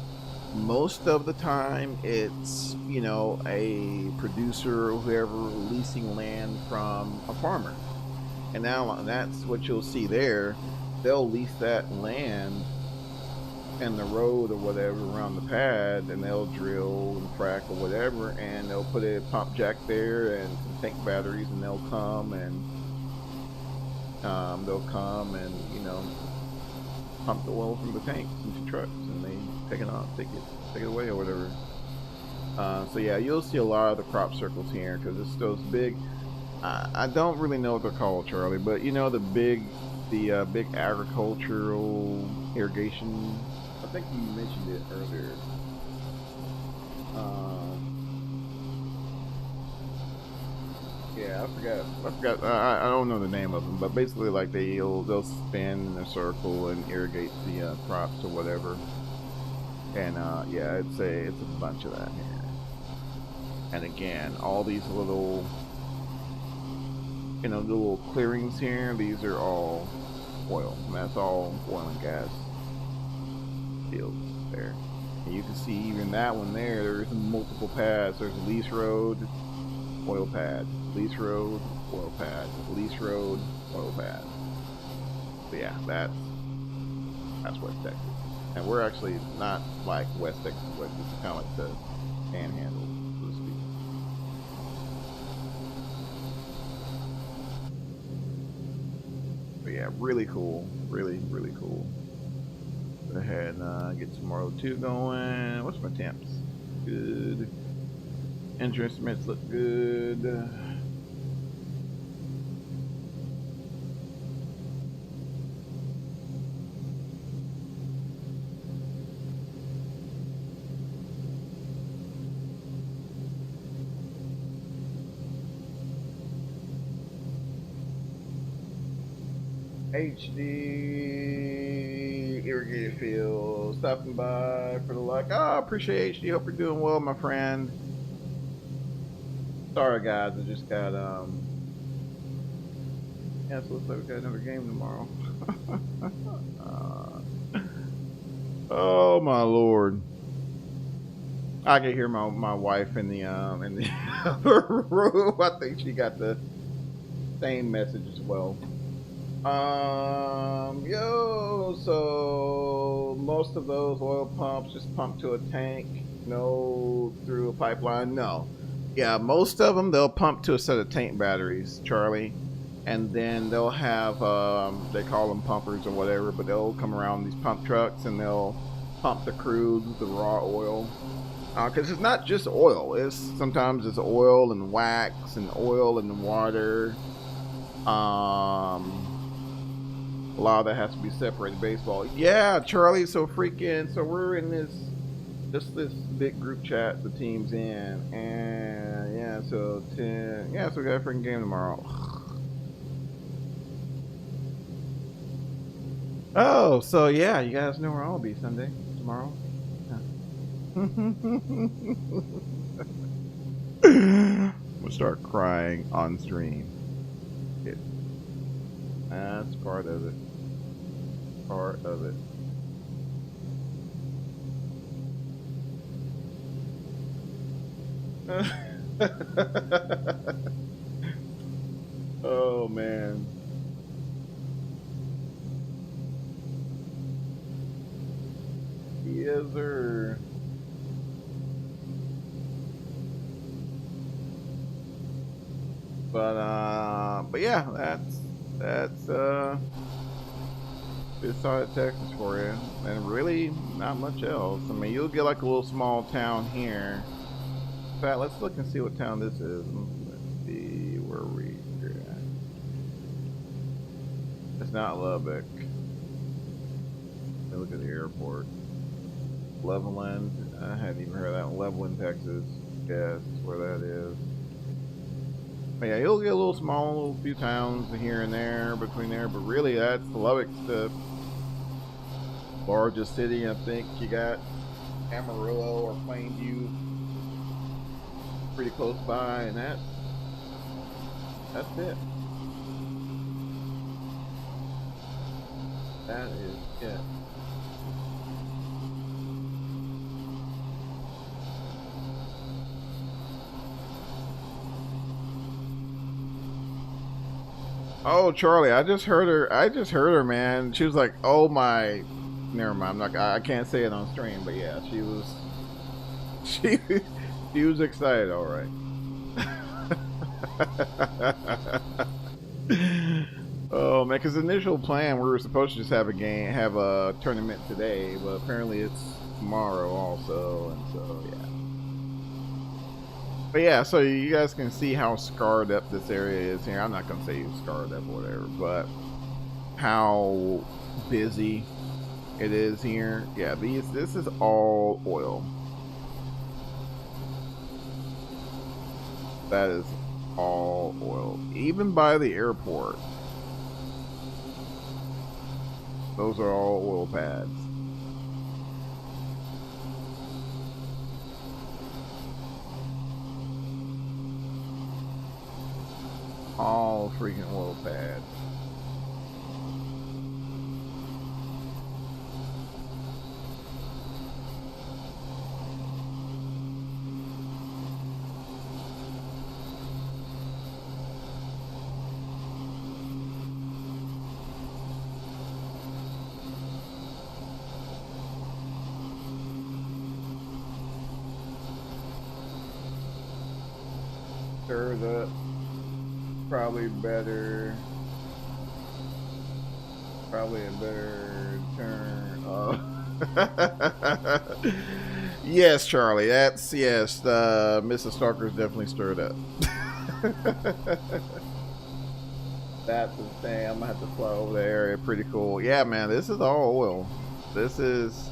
most of the time it's, you know, a producer or whoever leasing land from a farmer, and now that's what you'll see there. They'll lease that land and the road or whatever around the pad, and they'll drill and frack or whatever, and they'll put a pump jack there and some tank batteries, and they'll come and you know, pump the oil from the tanks into trucks, and they take it away or whatever. So yeah, you'll see a lot of the crop circles here, because it's those big, I don't really know what they're called, Charlie, but you know, the big agricultural irrigation. I think you mentioned it earlier. Yeah, I forgot. I don't know the name of them, but basically, like they'll spin in a circle and irrigate the crops or whatever. And yeah, it's a bunch of that here. And again, all these little, you know, the little clearings here. These are all oil. And that's all oil and gas fields there. And you can see even that one there. There's multiple pads. There's a lease road, oil pad, lease road, oil pad, lease road, oil pad. So yeah, that's West Texas, and we're actually not like West Texas. It's kind of like the Panhandle, so to speak. But yeah, really cool, really cool. Go ahead and get some R02 going. What's my temps? Good. Engine instruments look good. HD irrigated field, stopping by for the luck. Oh, appreciate HD. Hope you're doing well, my friend. Sorry, guys. I just got yeah, so looks like we got another game tomorrow. Oh my lord! I can hear my wife in the room. I think she got the same message as well. So most of those oil pumps just pump to a tank, no through a pipeline. No, yeah, most of them they'll pump to a set of tank batteries, Charlie, and then they'll have they call them pumpers or whatever, but they'll come around these pump trucks and they'll pump the crude, the raw oil. Because it's not just oil. Sometimes it's oil and wax and oil and water. A lot of that has to be separated. Baseball, yeah, Charlie. So we're in this big group chat the team's in, and yeah, so we got a freaking game tomorrow. Oh, so yeah, you guys know where I'll be Sunday tomorrow. We'll start crying on stream. That's part of it. Part of it. Oh man. Yes, sir. But yeah, that's this side of Texas for you, and really not much else. I mean, you'll get like a little small town here. In fact, let's look and see what town this is. Let's see where we're at. It's not Lubbock. Let me look at the airport. Levelland. I hadn't even heard of that. Levelland, Texas. Yes, that's where that is. But yeah, you'll get a little small, little few towns here and there between there, but really that's Lubbock's the largest city. I think you got Amarillo or Plainview pretty close by, and that's it. That is it. Oh, Charlie, I just heard her, man. She was like, "Oh my." Never mind. I can't say it on stream, but yeah, she was she was excited. All right. Oh man, because the initial plan we were supposed to just have a tournament today, but apparently it's tomorrow also, and so yeah. But yeah, so you guys can see how scarred up this area is here. I'm not gonna say it's scarred up or whatever, but how busy it is here. Yeah, this is all oil. That is all oil. Even by the airport. Those are all oil pads. All freaking oil pads. Stirs up. Probably a better turn. Yes, Charlie. That's yes. Mrs. Stalker's definitely stirred up. That's insane. I'm gonna have to fly over the area. Pretty cool. Yeah, man. This is all oil. This is.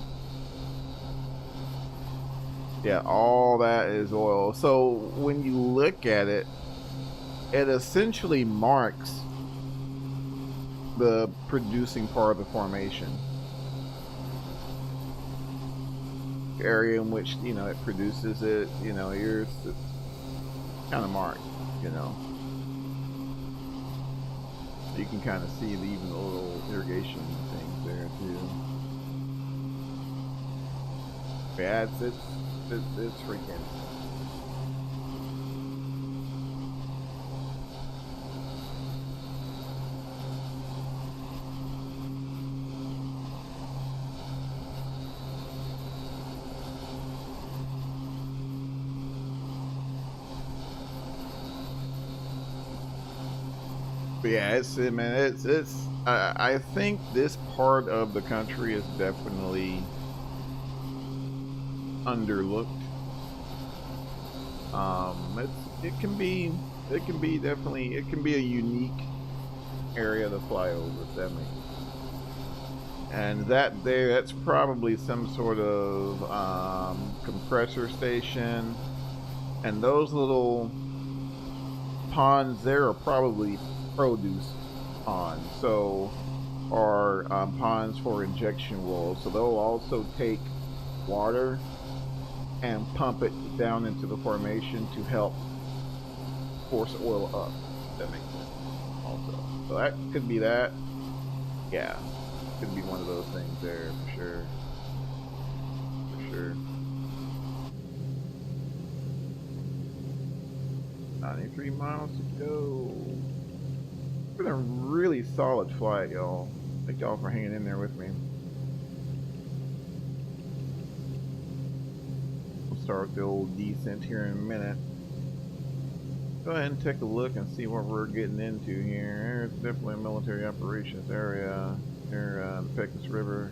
Yeah, all that is oil. So when you look at it, it essentially marks the producing part of the formation. Area in which, it produces it, it's kind of marked, You can kind of see even the little irrigation things there too. Yeah, it's freaking. yeah, it's I think this part of the country is definitely underlooked. It can be definitely, it can be a unique area to fly over, if that makes sense. And that's probably some sort of compressor station, and those little ponds there are probably produce ponds, so are ponds for injection wells. So they'll also take water and pump it down into the formation to help force oil up. If that makes sense. Also, so that could be that. Yeah, could be one of those things there for sure. For sure. 93 miles to go. It's been a really solid flight, y'all. Thank y'all for hanging in there with me. We'll start the old descent here in a minute. Go ahead and take a look and see what we're getting into here. It's definitely a military operations area near the Pecos River.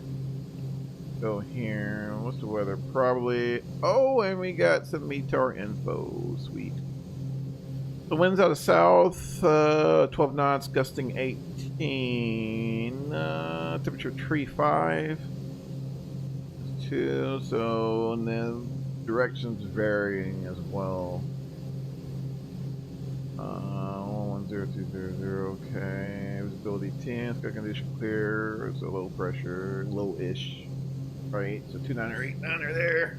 Go here. What's the weather? Probably. Oh, and we got some METAR info. Sweet. The wind's out of south, 12 knots, gusting 18. Temperature 35. 2. So, and then directions varying as well. 11200. Okay. Visibility 10. Sky condition clear. It's a low pressure, low-ish. Right. So 2989 are there.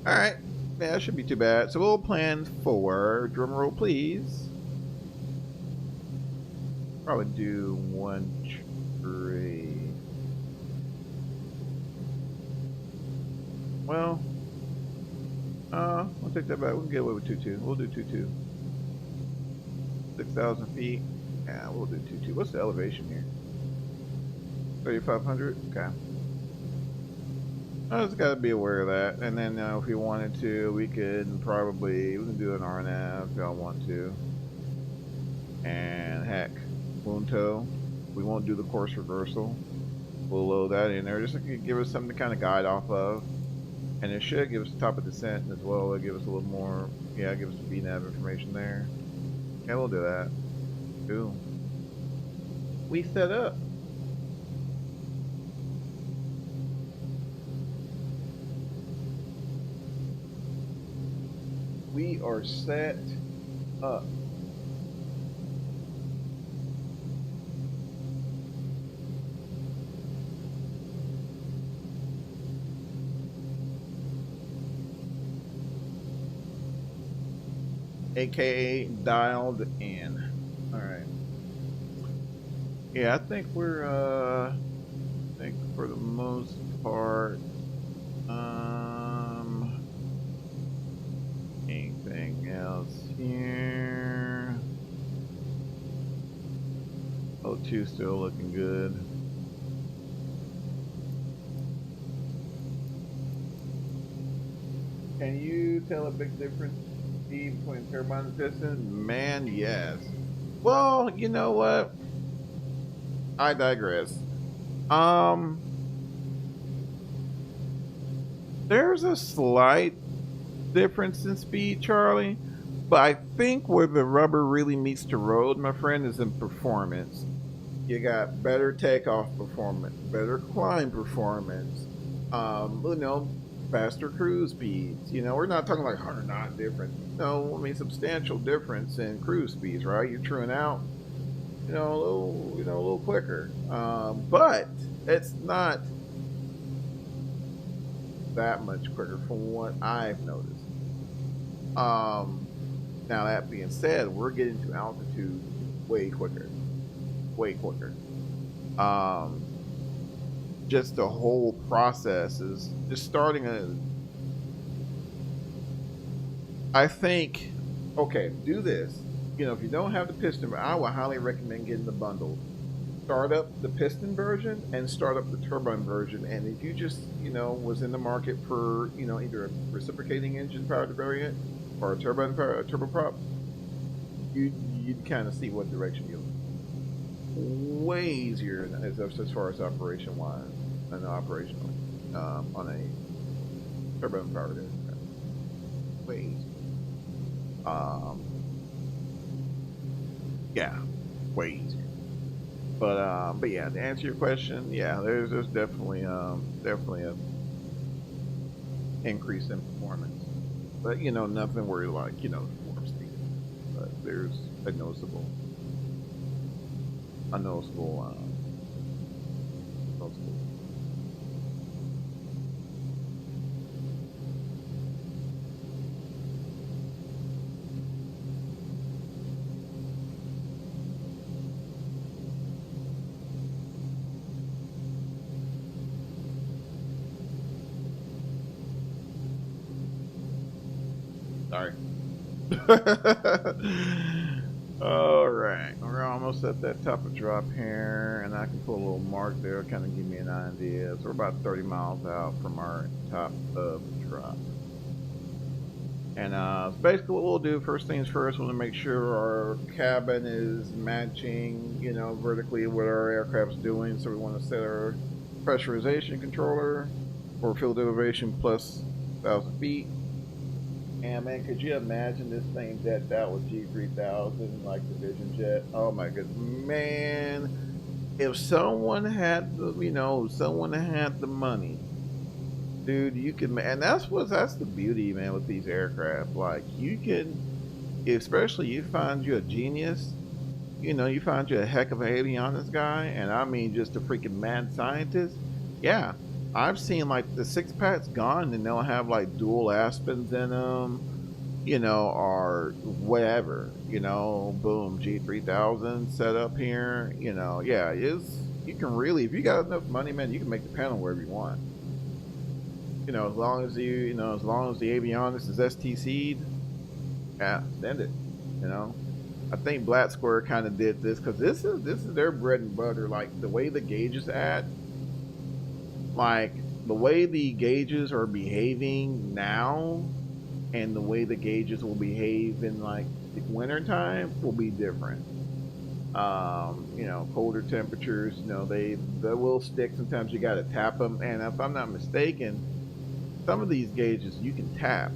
All right. Yeah, that shouldn't be too bad. So we'll plan for, drum roll please. Probably do 1 tree. Well, we'll take that back. We can get away with 2-2. We'll do 2-2. 6,000 feet. Yeah, we'll do 2-2. What's the elevation here? 3,500. Okay. I just got to be aware of that. And then if we wanted to, we can do an RNAV if y'all want to. And heck, wound tow. We won't do the course reversal. We'll load that in there just to give us something to kind of guide off of. And it should give us the top of descent as well. It'll give us a little more, yeah, give us some VNAV information there. Yeah, we'll do that. Cool. We set up. We are set up. AKA dialed in. All right. Yeah, I think we're I think for the most part anything else here? O2 still looking good. Can you tell a big difference between turbine and piston? Man, yes. Well, you know what? I digress. There's a slight difference in speed, Charlie, but I think where the rubber really meets the road, my friend, is in performance. You got better takeoff performance, better climb performance, faster cruise speeds. We're not talking like 100 knot difference. No, I mean substantial difference in cruise speeds, right? You're truing out, a little quicker. But it's not that much quicker from what I've noticed. Now that being said, we're getting to altitude way quicker. Just the whole process is just starting I think, okay, do this. If you don't have the piston, I would highly recommend getting the bundle. Start up the piston version and start up the turbine version. And if you just, was in the market for, either a reciprocating engine powered variant or a turboprop, you'd kind of see what direction you way easier as far as operation wise and operational on a turbine powered aircraft. Way easier. Yeah, way easier. But yeah, to answer your question, yeah, there's definitely a increase in performance, but you know nothing where like warp speed, but there's a noticeable. Sorry. All right, we're almost at that top of drop here, and I can put a little mark there, kind of give me an idea. So we're about 30 miles out from our top of drop. And basically what we'll do, first things first, we'll make sure our cabin is matching, vertically what our aircraft's doing. So we want to set our pressurization controller for field elevation plus 1,000 feet. And man, could you imagine this thing decked out with G3000 like the Vision Jet? Oh my goodness, man! If someone had someone had the money, dude, you can, and that's the beauty, man, with these aircraft. Like you can, especially you find you a genius, you find you a heck of an avionics guy, and I mean just a freaking mad scientist. Yeah, I've seen like the six pack's gone, and they'll have like dual Aspens in them, or whatever, boom, G3000 set up here, yeah, you can really, if you got enough money, man, you can make the panel wherever you want. As long as as long as the avionics is STC'd, yeah, send it. I think Sqaure kind of did this because this is their bread and butter. Like the way the gauge is at, like the way the gauges are behaving now, and the way the gauges will behave in like the winter time will be different. Colder temperatures, they will stick. Sometimes you got to tap them, and if I'm not mistaken, some of these gauges you can tap.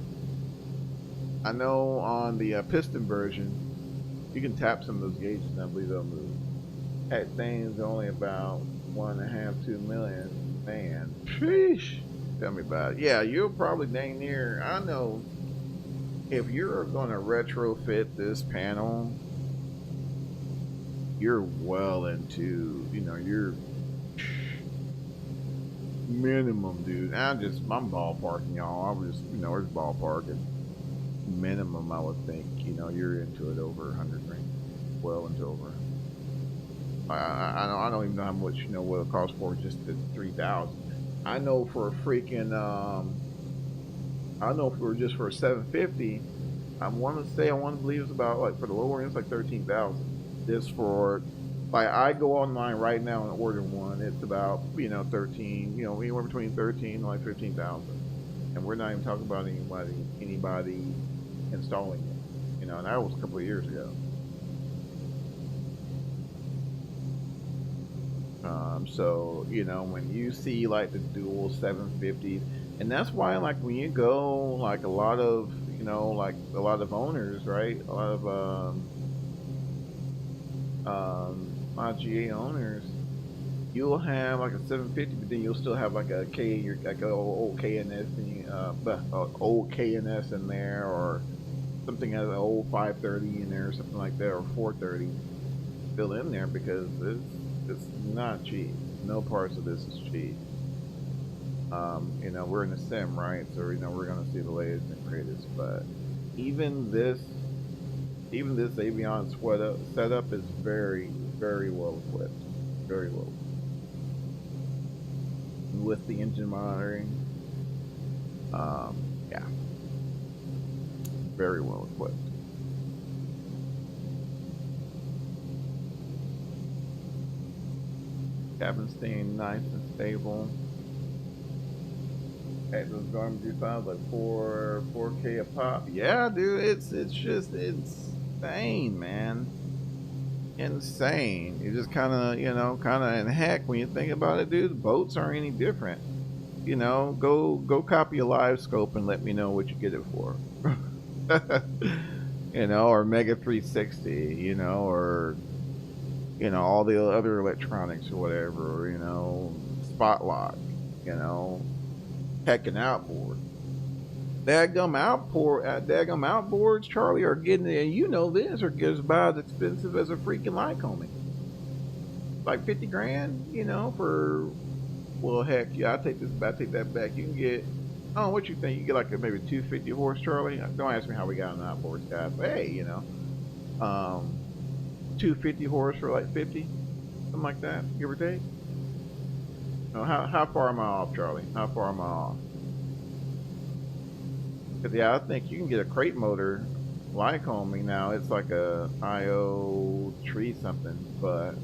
I know on the piston version, you can tap some of those gauges and I believe they'll move. That thing's only about 1.5, 2 million. Man, sheesh. Tell me about it. Yeah, you'll probably dang near. I know if you're going to retrofit this panel, you're well into, you're minimum, dude. I'm ballparking, y'all. I was just, we're just ballparking. Minimum, I would think, you're into it over 100 grand. Well into over. I don't even know how much, what it costs for just the 3,000. I know for a freaking, I know for just for a 750, I want to believe it's about, like, for the lower end, it's like 13,000. This for, like, I go online right now and order one. It's about 13, anywhere between 13 and like 15,000, and we're not even talking about anybody installing it. And that was a couple of years ago. So when you see like the dual 750s, and that's why like when you go like a lot of like a lot of owners, right? A lot of IGA owners, you'll have like a 750, but then you'll still have like a like a old KNS, old KNS in there, or something as an old 530 in there, or something like that, or 430 still in there, because it's not cheap. No parts of this is cheap. We're in a sim, right? So we're gonna see the latest and greatest, but even this avionics setup is very, very well equipped. Very well. With the engine monitoring. Yeah. Very well equipped. Cabin staying nice and stable. Hey, those Garmin G5 like 4K a pop. Yeah, dude, it's just insane, man. insane. You just kind of, you know, kind of, and heck, when you think about it, dude, boats aren't any different. You know, go copy a live scope and let me know what you get it for. You know, or Mega 360, you know, or you know, all the other electronics or whatever, or, you know, spot lock, you know, heck an outboard. Daggum outboards, Charlie, are getting, and you know this, are just about as expensive as a freaking Lycoming. Like 50 grand, you know, for, well, heck, yeah, I take that back. You can get, oh, what you think? You get like a maybe 250 horse, Charlie? Don't ask me how we got on outboards, guys, but hey, you know, 250 horse for like 50, something like that, give or take. No, how far am I off, Charlie? How far am I off? Because yeah, I think you can get a crate motor Lycoming now. It's like a IO tree something, but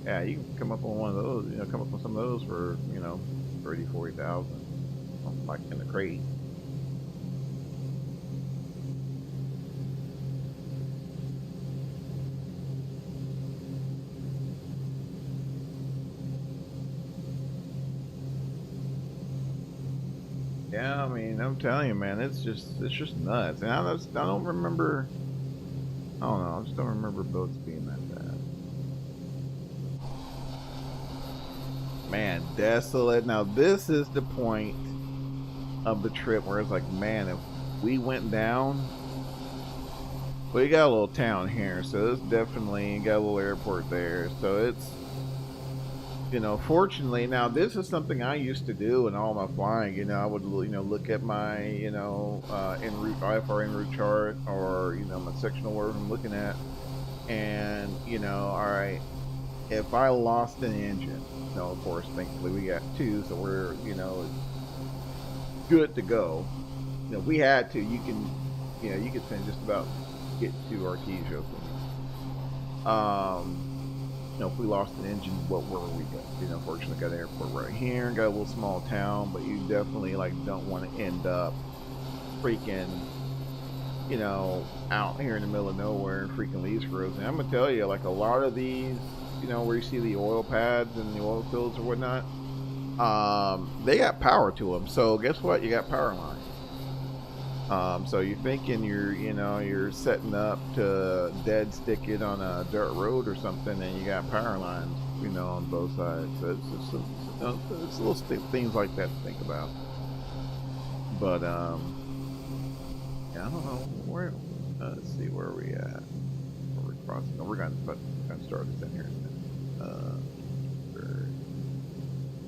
yeah, you can come up on one of those. You know, come up on some of those for, you know, 30, 40,000, like in the crate. Yeah, I mean, I'm telling you, man, it's just nuts. And I don't remember. I don't know. I just don't remember boats being that bad. Man, desolate. Now this is the point of the trip where it's like, man, if we went down, we got a little town here, so it's definitely got a little airport there. So it's, you know, fortunately, now this is something I used to do in all my flying. You know, I would, you know, look at my, you know, en route IFR en route chart, or, you know, my sectional where I'm looking at, and, you know, all right, if I lost an engine, you know, of course, thankfully we got two, so we're, you know, good to go. You know, if we had to, you can, you know, you could send just about get to Artesia. You know, if we lost an engine, what were we got? You know, fortunately got an airport right here, got a little small town, but you definitely like don't want to end up freaking, you know, out here in the middle of nowhere and freaking leaves frozen. I'm gonna tell you, like a lot of these, you know, where you see the oil pads and the oil fields or whatnot, they got power to them. So guess what? You got power lines. So you're thinking you're, you know, you're setting up to dead stick it on a dirt road or something, and you got power lines, you know, on both sides. So it's just it's little things like that to think about. But yeah, I don't know where. Let's see where are we at. Where we're crossing. No, we're gonna start this in here in a minute.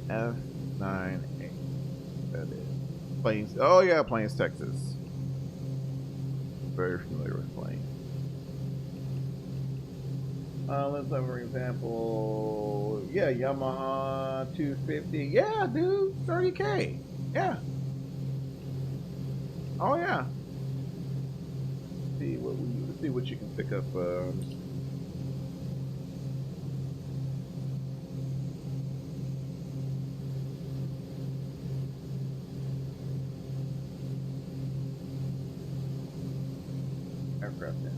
F98. That is Plains. Oh yeah, Plains, Texas. Very familiar with Plains. Let's have, for example, yeah, Yamaha 250. Yeah, dude, 30K. Yeah. Oh yeah. Let's see what you can pick up. Aircraft in.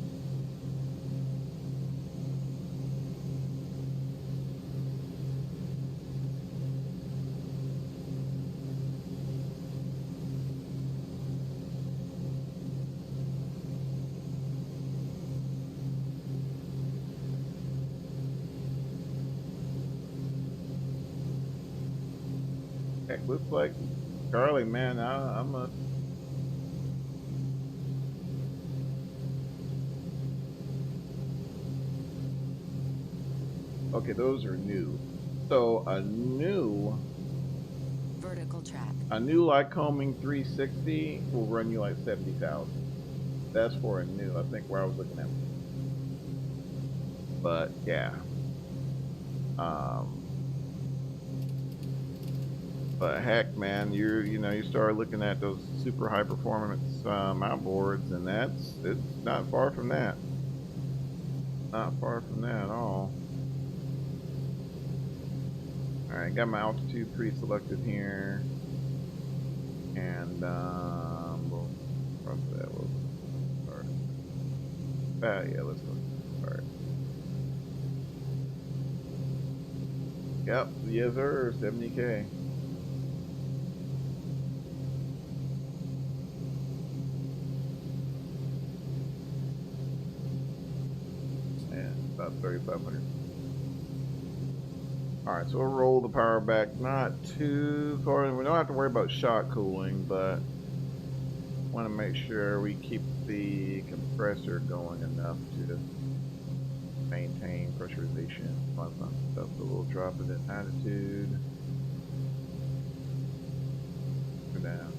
Heck, looks like Charlie, man, I'm a. Okay, those are new. So vertical track. A new Lycoming 360 will run you like 70,000. That's for a new. I think where I was looking at. But yeah. But heck, man, you know, you start looking at those super high performance outboards, and it's not far from that. Not far from that at all. All right, got my altitude pre-selected here, and we'll cross that. We'll start. Yeah, let's go start. Yep, yes sir, 70K. And about 3,500. Alright, so we'll roll the power back not too far. We don't have to worry about shock cooling, but want to make sure we keep the compressor going enough to maintain pressurization, all that fun stuff. So we'll drop it in attitude. Go down.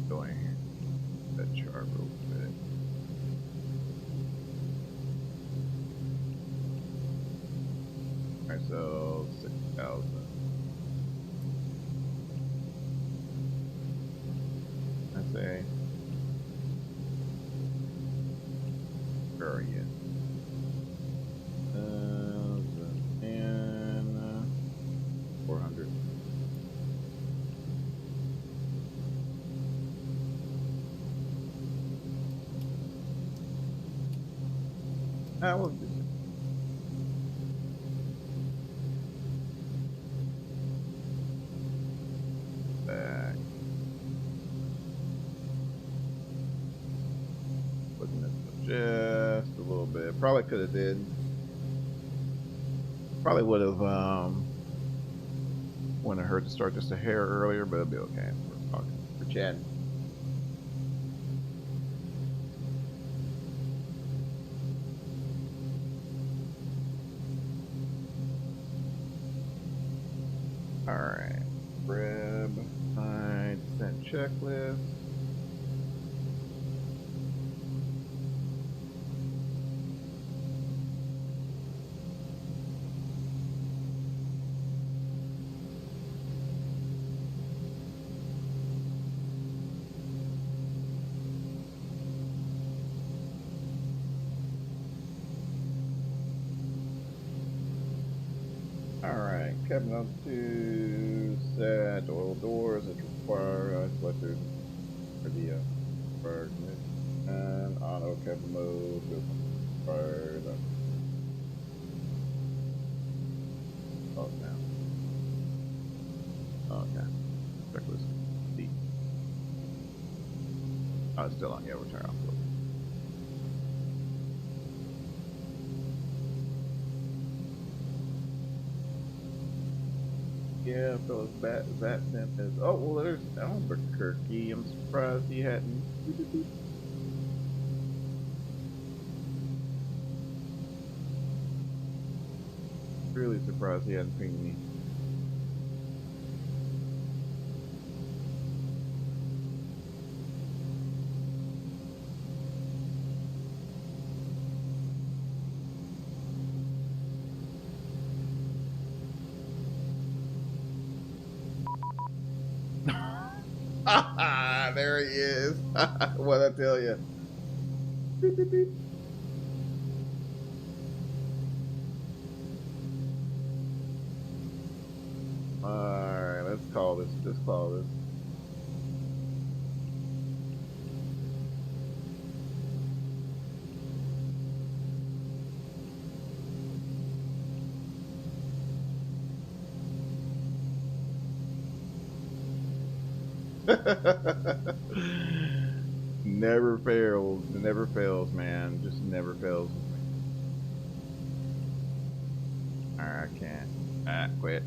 Going that chart real quick. Alright, so 6,000. I say, where are you? And 400. Ah, we'll do it. Back. Looking at just a little bit. Probably could have did. Probably would have wouldn't have hurt to start just a hair earlier, but it'll be okay. We're talking. We're chatting. Alright. Grab my descent checklist. Alright, cabin up to set oil doors that require selected for the and auto cabin mode is required. Oh, now. Okay. Checklist D. Oh, it's still on. Yeah, we'll turn off. Yeah, Phyllis Batman is. Oh, well, there's Albuquerque. I'm surprised he hadn't. Really surprised he hadn't pinged me. There he is. What I tell you. Beep, beep, beep. All right, let's call this. Let's call this. Never fails. Never fails, man. Just never fails. Alright, I can't. Ah, quit.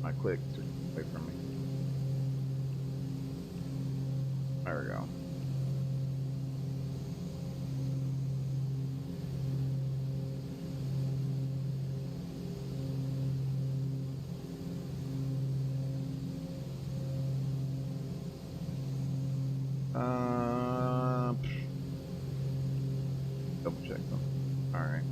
My click took away from me. There we go. Double check them. All right.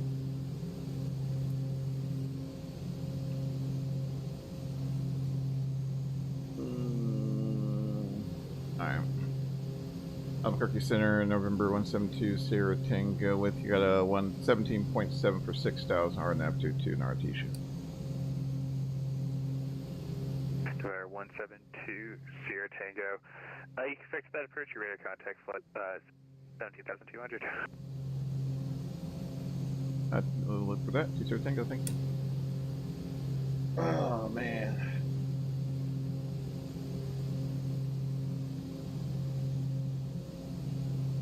All right. Albuquerque Center, November 172, Sierra Tango with, you got a 117.7 for 6,000 RNAV22 and RT shoot. 172, Sierra Tango. You can fix that approach, your radar contact flight 17,200. Look for that, Sierra Tango, thank you. Oh, man.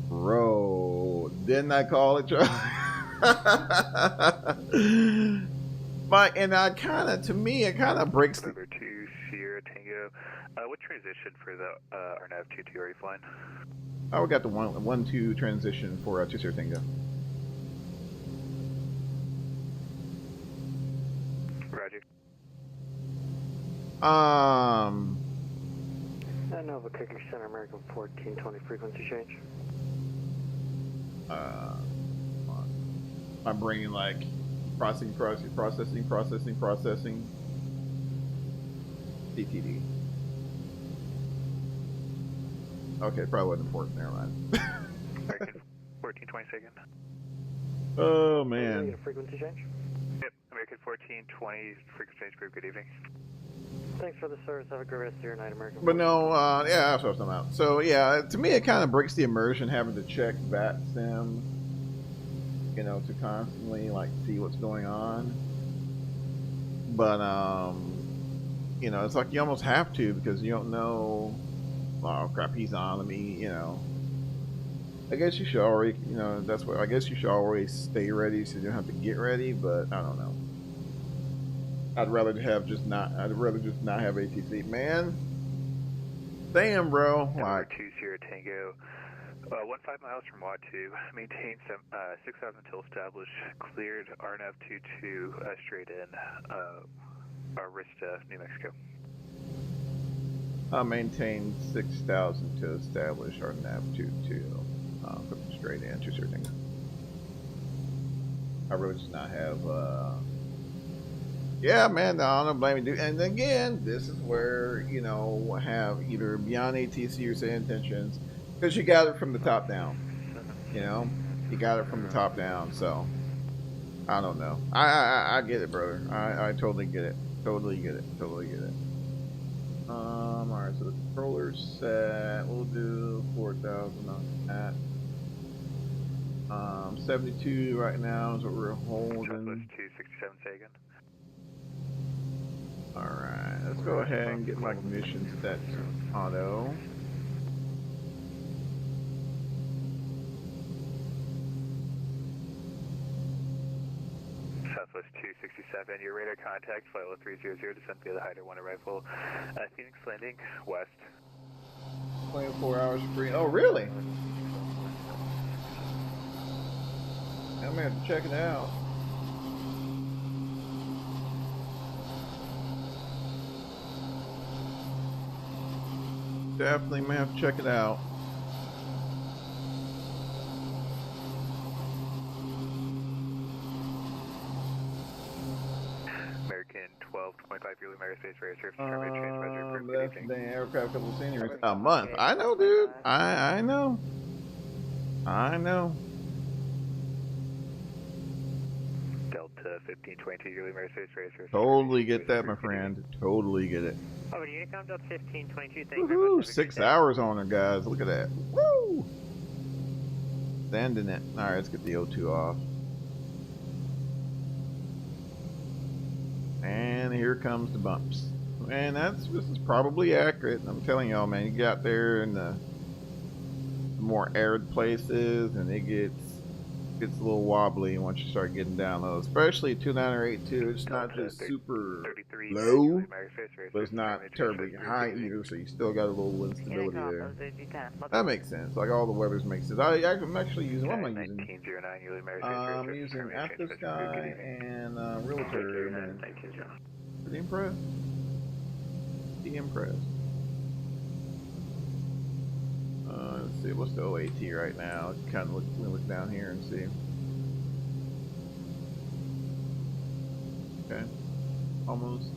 Bro, didn't I call it? And I kind of, to me, it kind of breaks. Number 2, Sierra Tango. What transition for the RNAV22 are you flying? Oh, we got the 1-2 transition for Sierra Tango. Roger. Albuquerque Center, American 1420, frequency change. My brain like processing. CTD. Okay, probably wasn't important. Never mind. American 1420 second. Oh man. Frequency change? Yep, American 1420, frequency change, good evening. Thanks for the service. Have a great rest of your night, American. But no, yeah, that's what I'm talking about. So yeah, to me it kind of breaks the immersion having to check VAT sim, you know, to constantly like see what's going on. But you know, it's like you almost have to because you don't know. Oh crap, he's on. Let me, you know. I guess you should already, you know, that's what I guess you should always stay ready so you don't have to get ready. But I don't know. I'd rather just not have ATC, man. Damn, bro. Number 2, Sierra Tango. 15 miles from Watu. Maintain 6,000 until established. Cleared RNAV22 straight in. Arista, New Mexico. Maintain 6,000 to establish RNAV22. Put them straight in. Sierra Tango. I really just not have. Yeah, man, I don't blame you, dude. And again, this is where, you know, have either beyond ATC or say intentions, because you got it from the top down. You know, you got it from the top down. So I don't know. I get it, brother. I totally get it. Totally get it. All right. So the controller's set. We'll do 4,000 on that. 72 right now is what we're holding. 267 second. Alright, let's go ahead and get my ignition set to auto. Southwest 267, your radar contact, flight level 300, descent via the Hyder 1 arrival. Phoenix landing, west. 24 hours free. Oh, really? I'm gonna have to check it out. Definitely may have to check it out. American 1225 yearly Space Racer. That's the aircraft couple seniors. A month. I know, dude. I know. Delta 1522 yearly Space Racer. Totally get that, my friend. Totally get it. Over to Unicom, Delta 1522. Thank you very Woohoo! much. 6 hours on her, guys. Look at that. Woo! Sending it. Alright, let's get the O2 off. And here comes the bumps. And this is probably accurate. I'm telling y'all, man, you get out there in the more arid places and it gets a little wobbly once you start getting down low, especially 29 or 82. It's not just super low, but it's not terribly high either, so you still got a little wind stability there. That makes sense. Like all the weathers make sense. I'm actually using, what am I using? I'm using After Sky and Realtor, and pretty impressed. Pretty impressed. Let's see, what's the OAT right now? Kind of look down here and see. Okay, almost.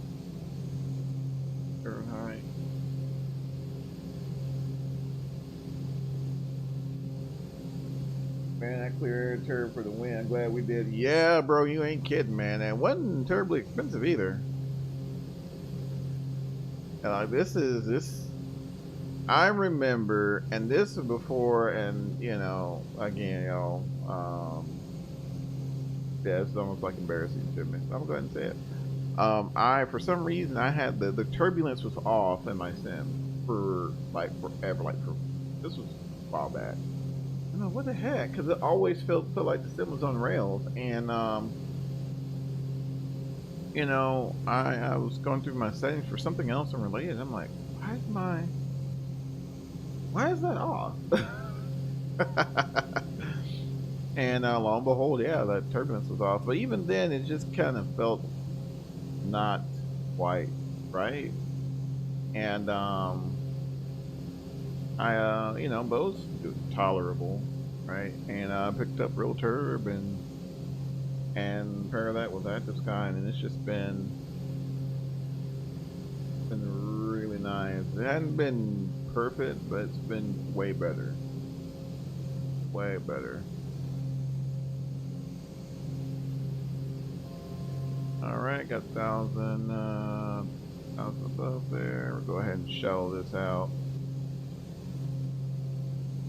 Fahrenheit. Man, I cleared turb for the win. I'm glad we did. Yeah, bro, you ain't kidding, man. And wasn't terribly expensive either. And like this. I remember, and this is before, and you know, again, y'all. Yeah, it's almost like embarrassing to me. I'm going to go ahead and say it. I for some reason I had the turbulence was off in my sim for like forever. Like for this was a while back. I don't know what the heck, because it always felt like the sim was on rails, and you know, I was going through my settings for something else unrelated. I'm like, why is that off? And lo and behold, yeah, that turbulence was off. But even then, it just kind of felt not quite right. And you know, but it was tolerable, right? And I picked up real turb and pair that with active sky, and it's just been really nice. It hadn't been perfect, but it's been way better. Way better. Alright, got 1,000 above there. We'll go ahead and shell this out.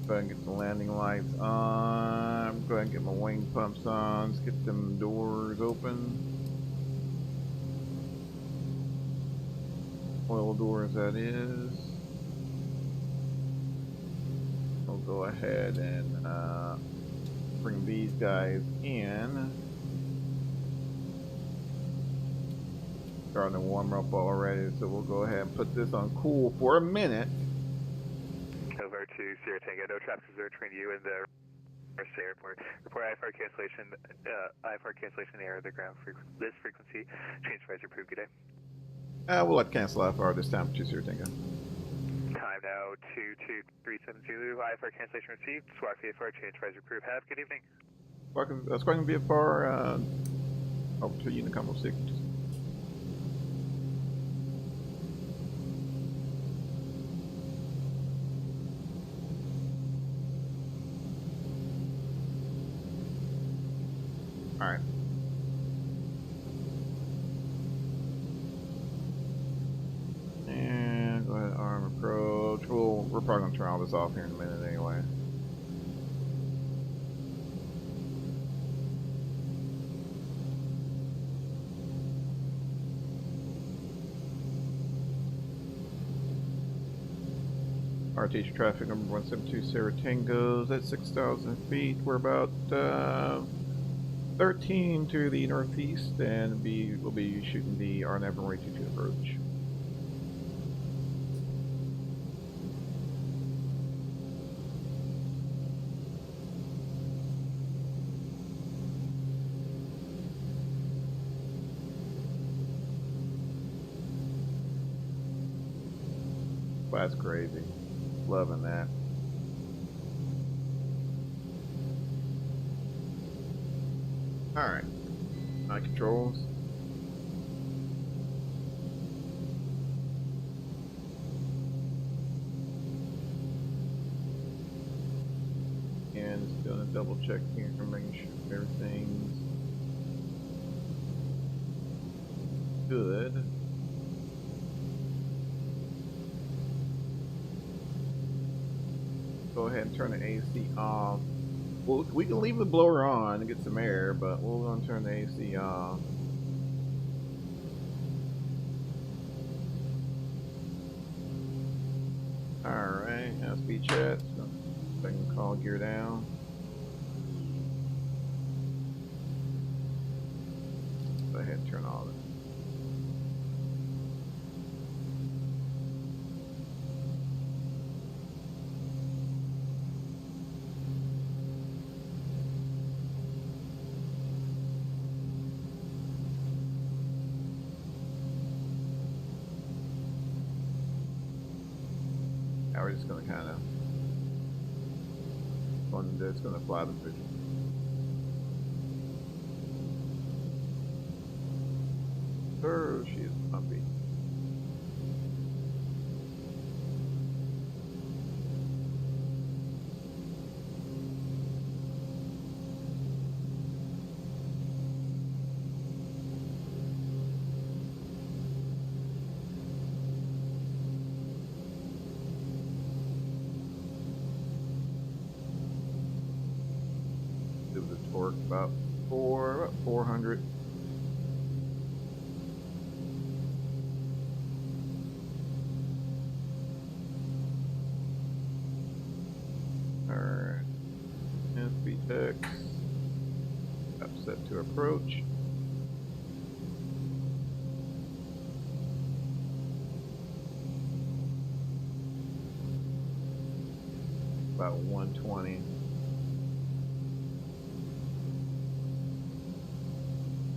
Go ahead and get the landing lights on. Go ahead and get my wing pumps on. Let's get them doors open. Oil doors, that is. We'll go ahead and bring these guys in. Starting to warm up already, so we'll go ahead and put this on cool for a minute. Over to Sierra Tango, no traffic is between you and the rest of the airport. Report IFR cancellation error, the ground this frequency. Change advisor approved, good day. We'll let cancel IFR this time to Sierra Tango. Time now 22370, IFR cancellation received, Sqaure VFR, change advisor approved. Have a good evening. Sqaure VFR, over to Unicom 06. All right. And go ahead, arm approach. We're probably gonna turn all this off here in a minute anyway. RTH traffic number 172 Sierra Tango's at 6,000 feet. We're about 13 to the northeast, and we'll be shooting the RNAV runway 22 approach. Wow, that's crazy. Loving that. Alright. My controls. And just doing a double check here, making sure everything's good. Go ahead and turn the AC off. Well, we can leave the blower on and get some air, but we're going to turn the AC off. Alright, now speed chat. So I can call gear down. Go ahead and turn all this. Now we're just going to kind of, it's going to fly the pigeon. Oh, she is pumpy. torque about 400. Alright. And speed checks. Set to approach. About 120.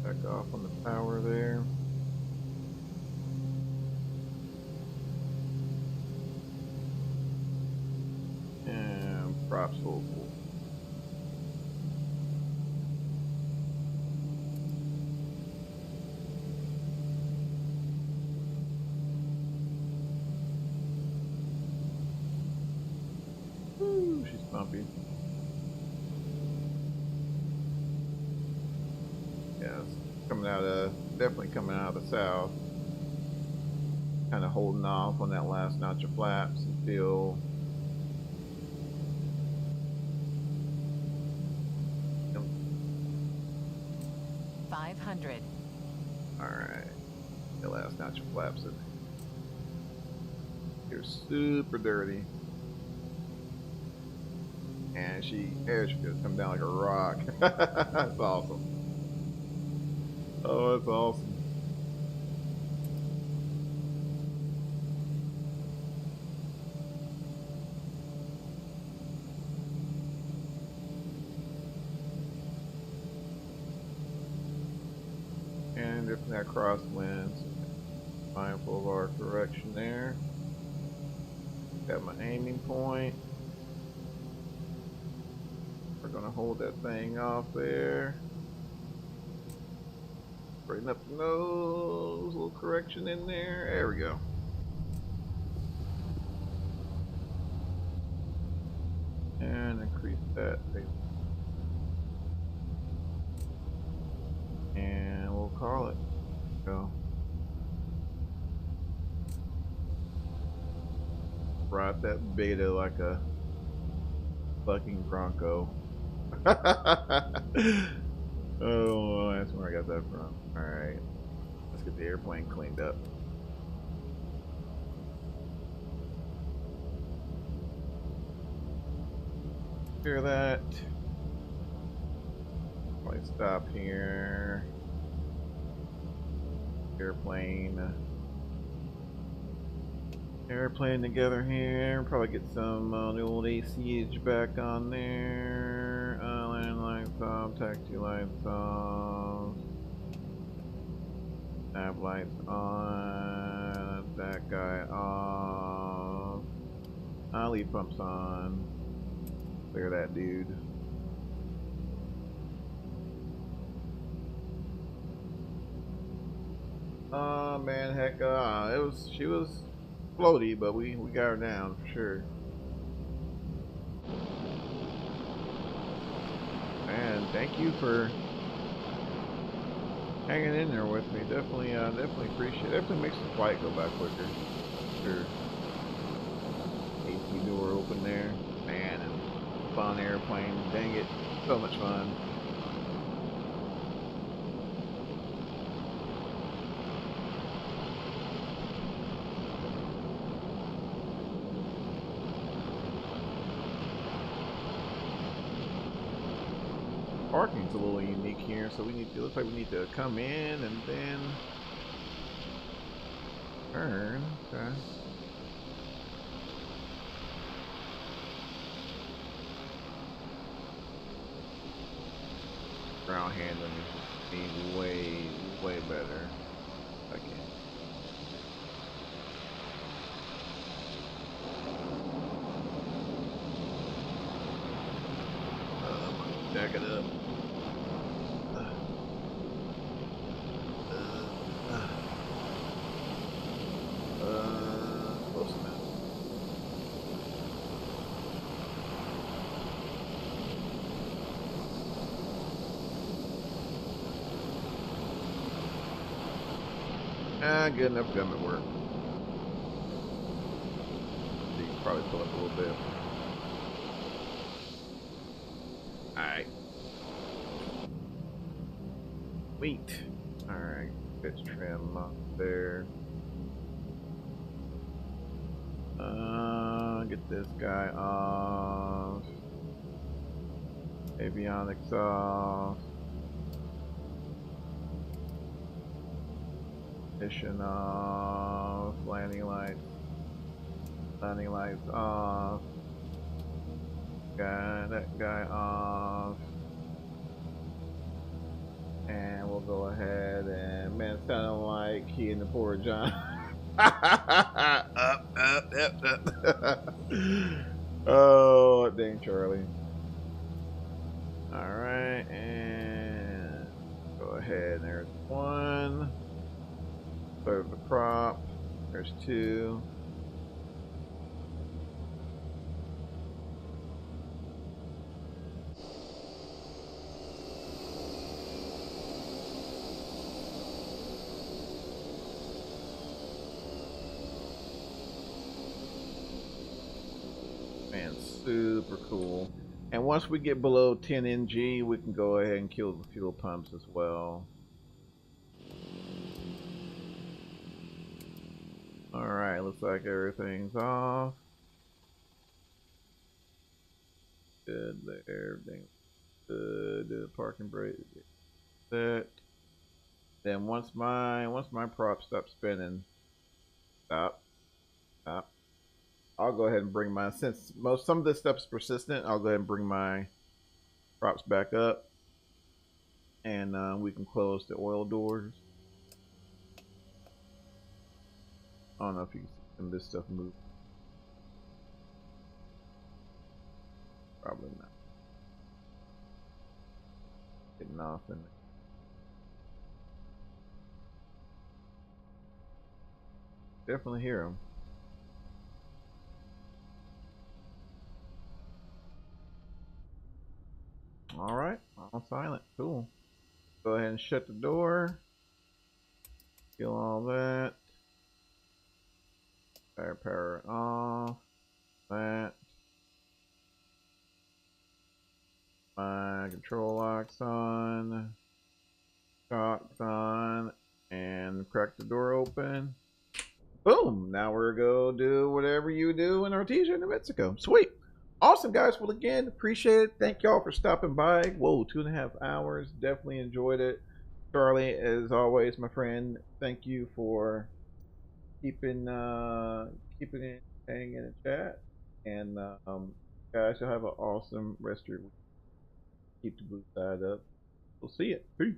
Back off on the power there. And props full. Woo, she's bumpy. Yeah, it's coming out of, definitely coming out of the south. Kind of holding off on that last notch of flaps until 500. Alright. The last notch of flaps in there. You're super dirty. And she's gonna come down like a rock. That's awesome. Oh, that's awesome. And if that crosswinds, mindful of our correction there. Got my aiming point. We're gonna hold that thing off there. Straighten up the nose, a little correction in there. There we go. And increase that. And we'll call it. Go. Ride that beta like a fucking Bronco. Oh, that's where I got that from. Alright. Let's get the airplane cleaned up. Hear that? Probably stop here. Airplane together here. Probably get some the old ACH back on there. Land lights off, taxi lights off. Nav lights on. That guy off. Lead pumps on. Clear that dude. Oh man, heck, she was floaty, but we got her down for sure. Man, thank you for hanging in there with me. Definitely appreciate it. Definitely makes the flight go by quicker. Sure. AC door open there. Man, and fun airplane. Dang it, so much fun. Parking's a little unique here, so it looks like we need to come in and then turn. Okay. Ground handling is way better. I can't. Jack it up. Close enough. Good enough gun to work. You can probably pull up a little bit. Alright. Sweet. Alright, pitch trim up there. Get this guy off. Avionics off. Mission off. Landing lights. Landing lights off. That guy off. And we'll go ahead and, man, it's sounding like he and the poor John. Up. Oh, dang, Charlie. Alright, and go ahead. There's one. There's the prop. There's two. Man, super cool. And once we get below 10 NG, we can go ahead and kill the fuel pumps as well. Alright, looks like everything's off. Good there, everything's good. Do the parking brake. Set. Then once my prop stops spinning, stop. I'll go ahead and bring my, since some of this stuff is persistent, I'll go ahead and bring my props back up, and we can close the oil doors. I don't know if you can see some of this stuff move. Probably not. Getting off in there. Definitely hear them. Alright, all silent. Cool. Go ahead and shut the door. Kill all that. Power off. That. My control locks on. Shocks on. And crack the door open. Boom! Now we're going to do whatever you do in Artesia, New Mexico. Sweet! Awesome, guys. Well, again, appreciate it. Thank y'all for stopping by. Whoa, 2.5 hours. Definitely enjoyed it. Charlie, as always, my friend, thank you for keeping it hanging in the chat. And guys, you'll have an awesome rest of your week. Keep the blue side up. We'll see you. Peace.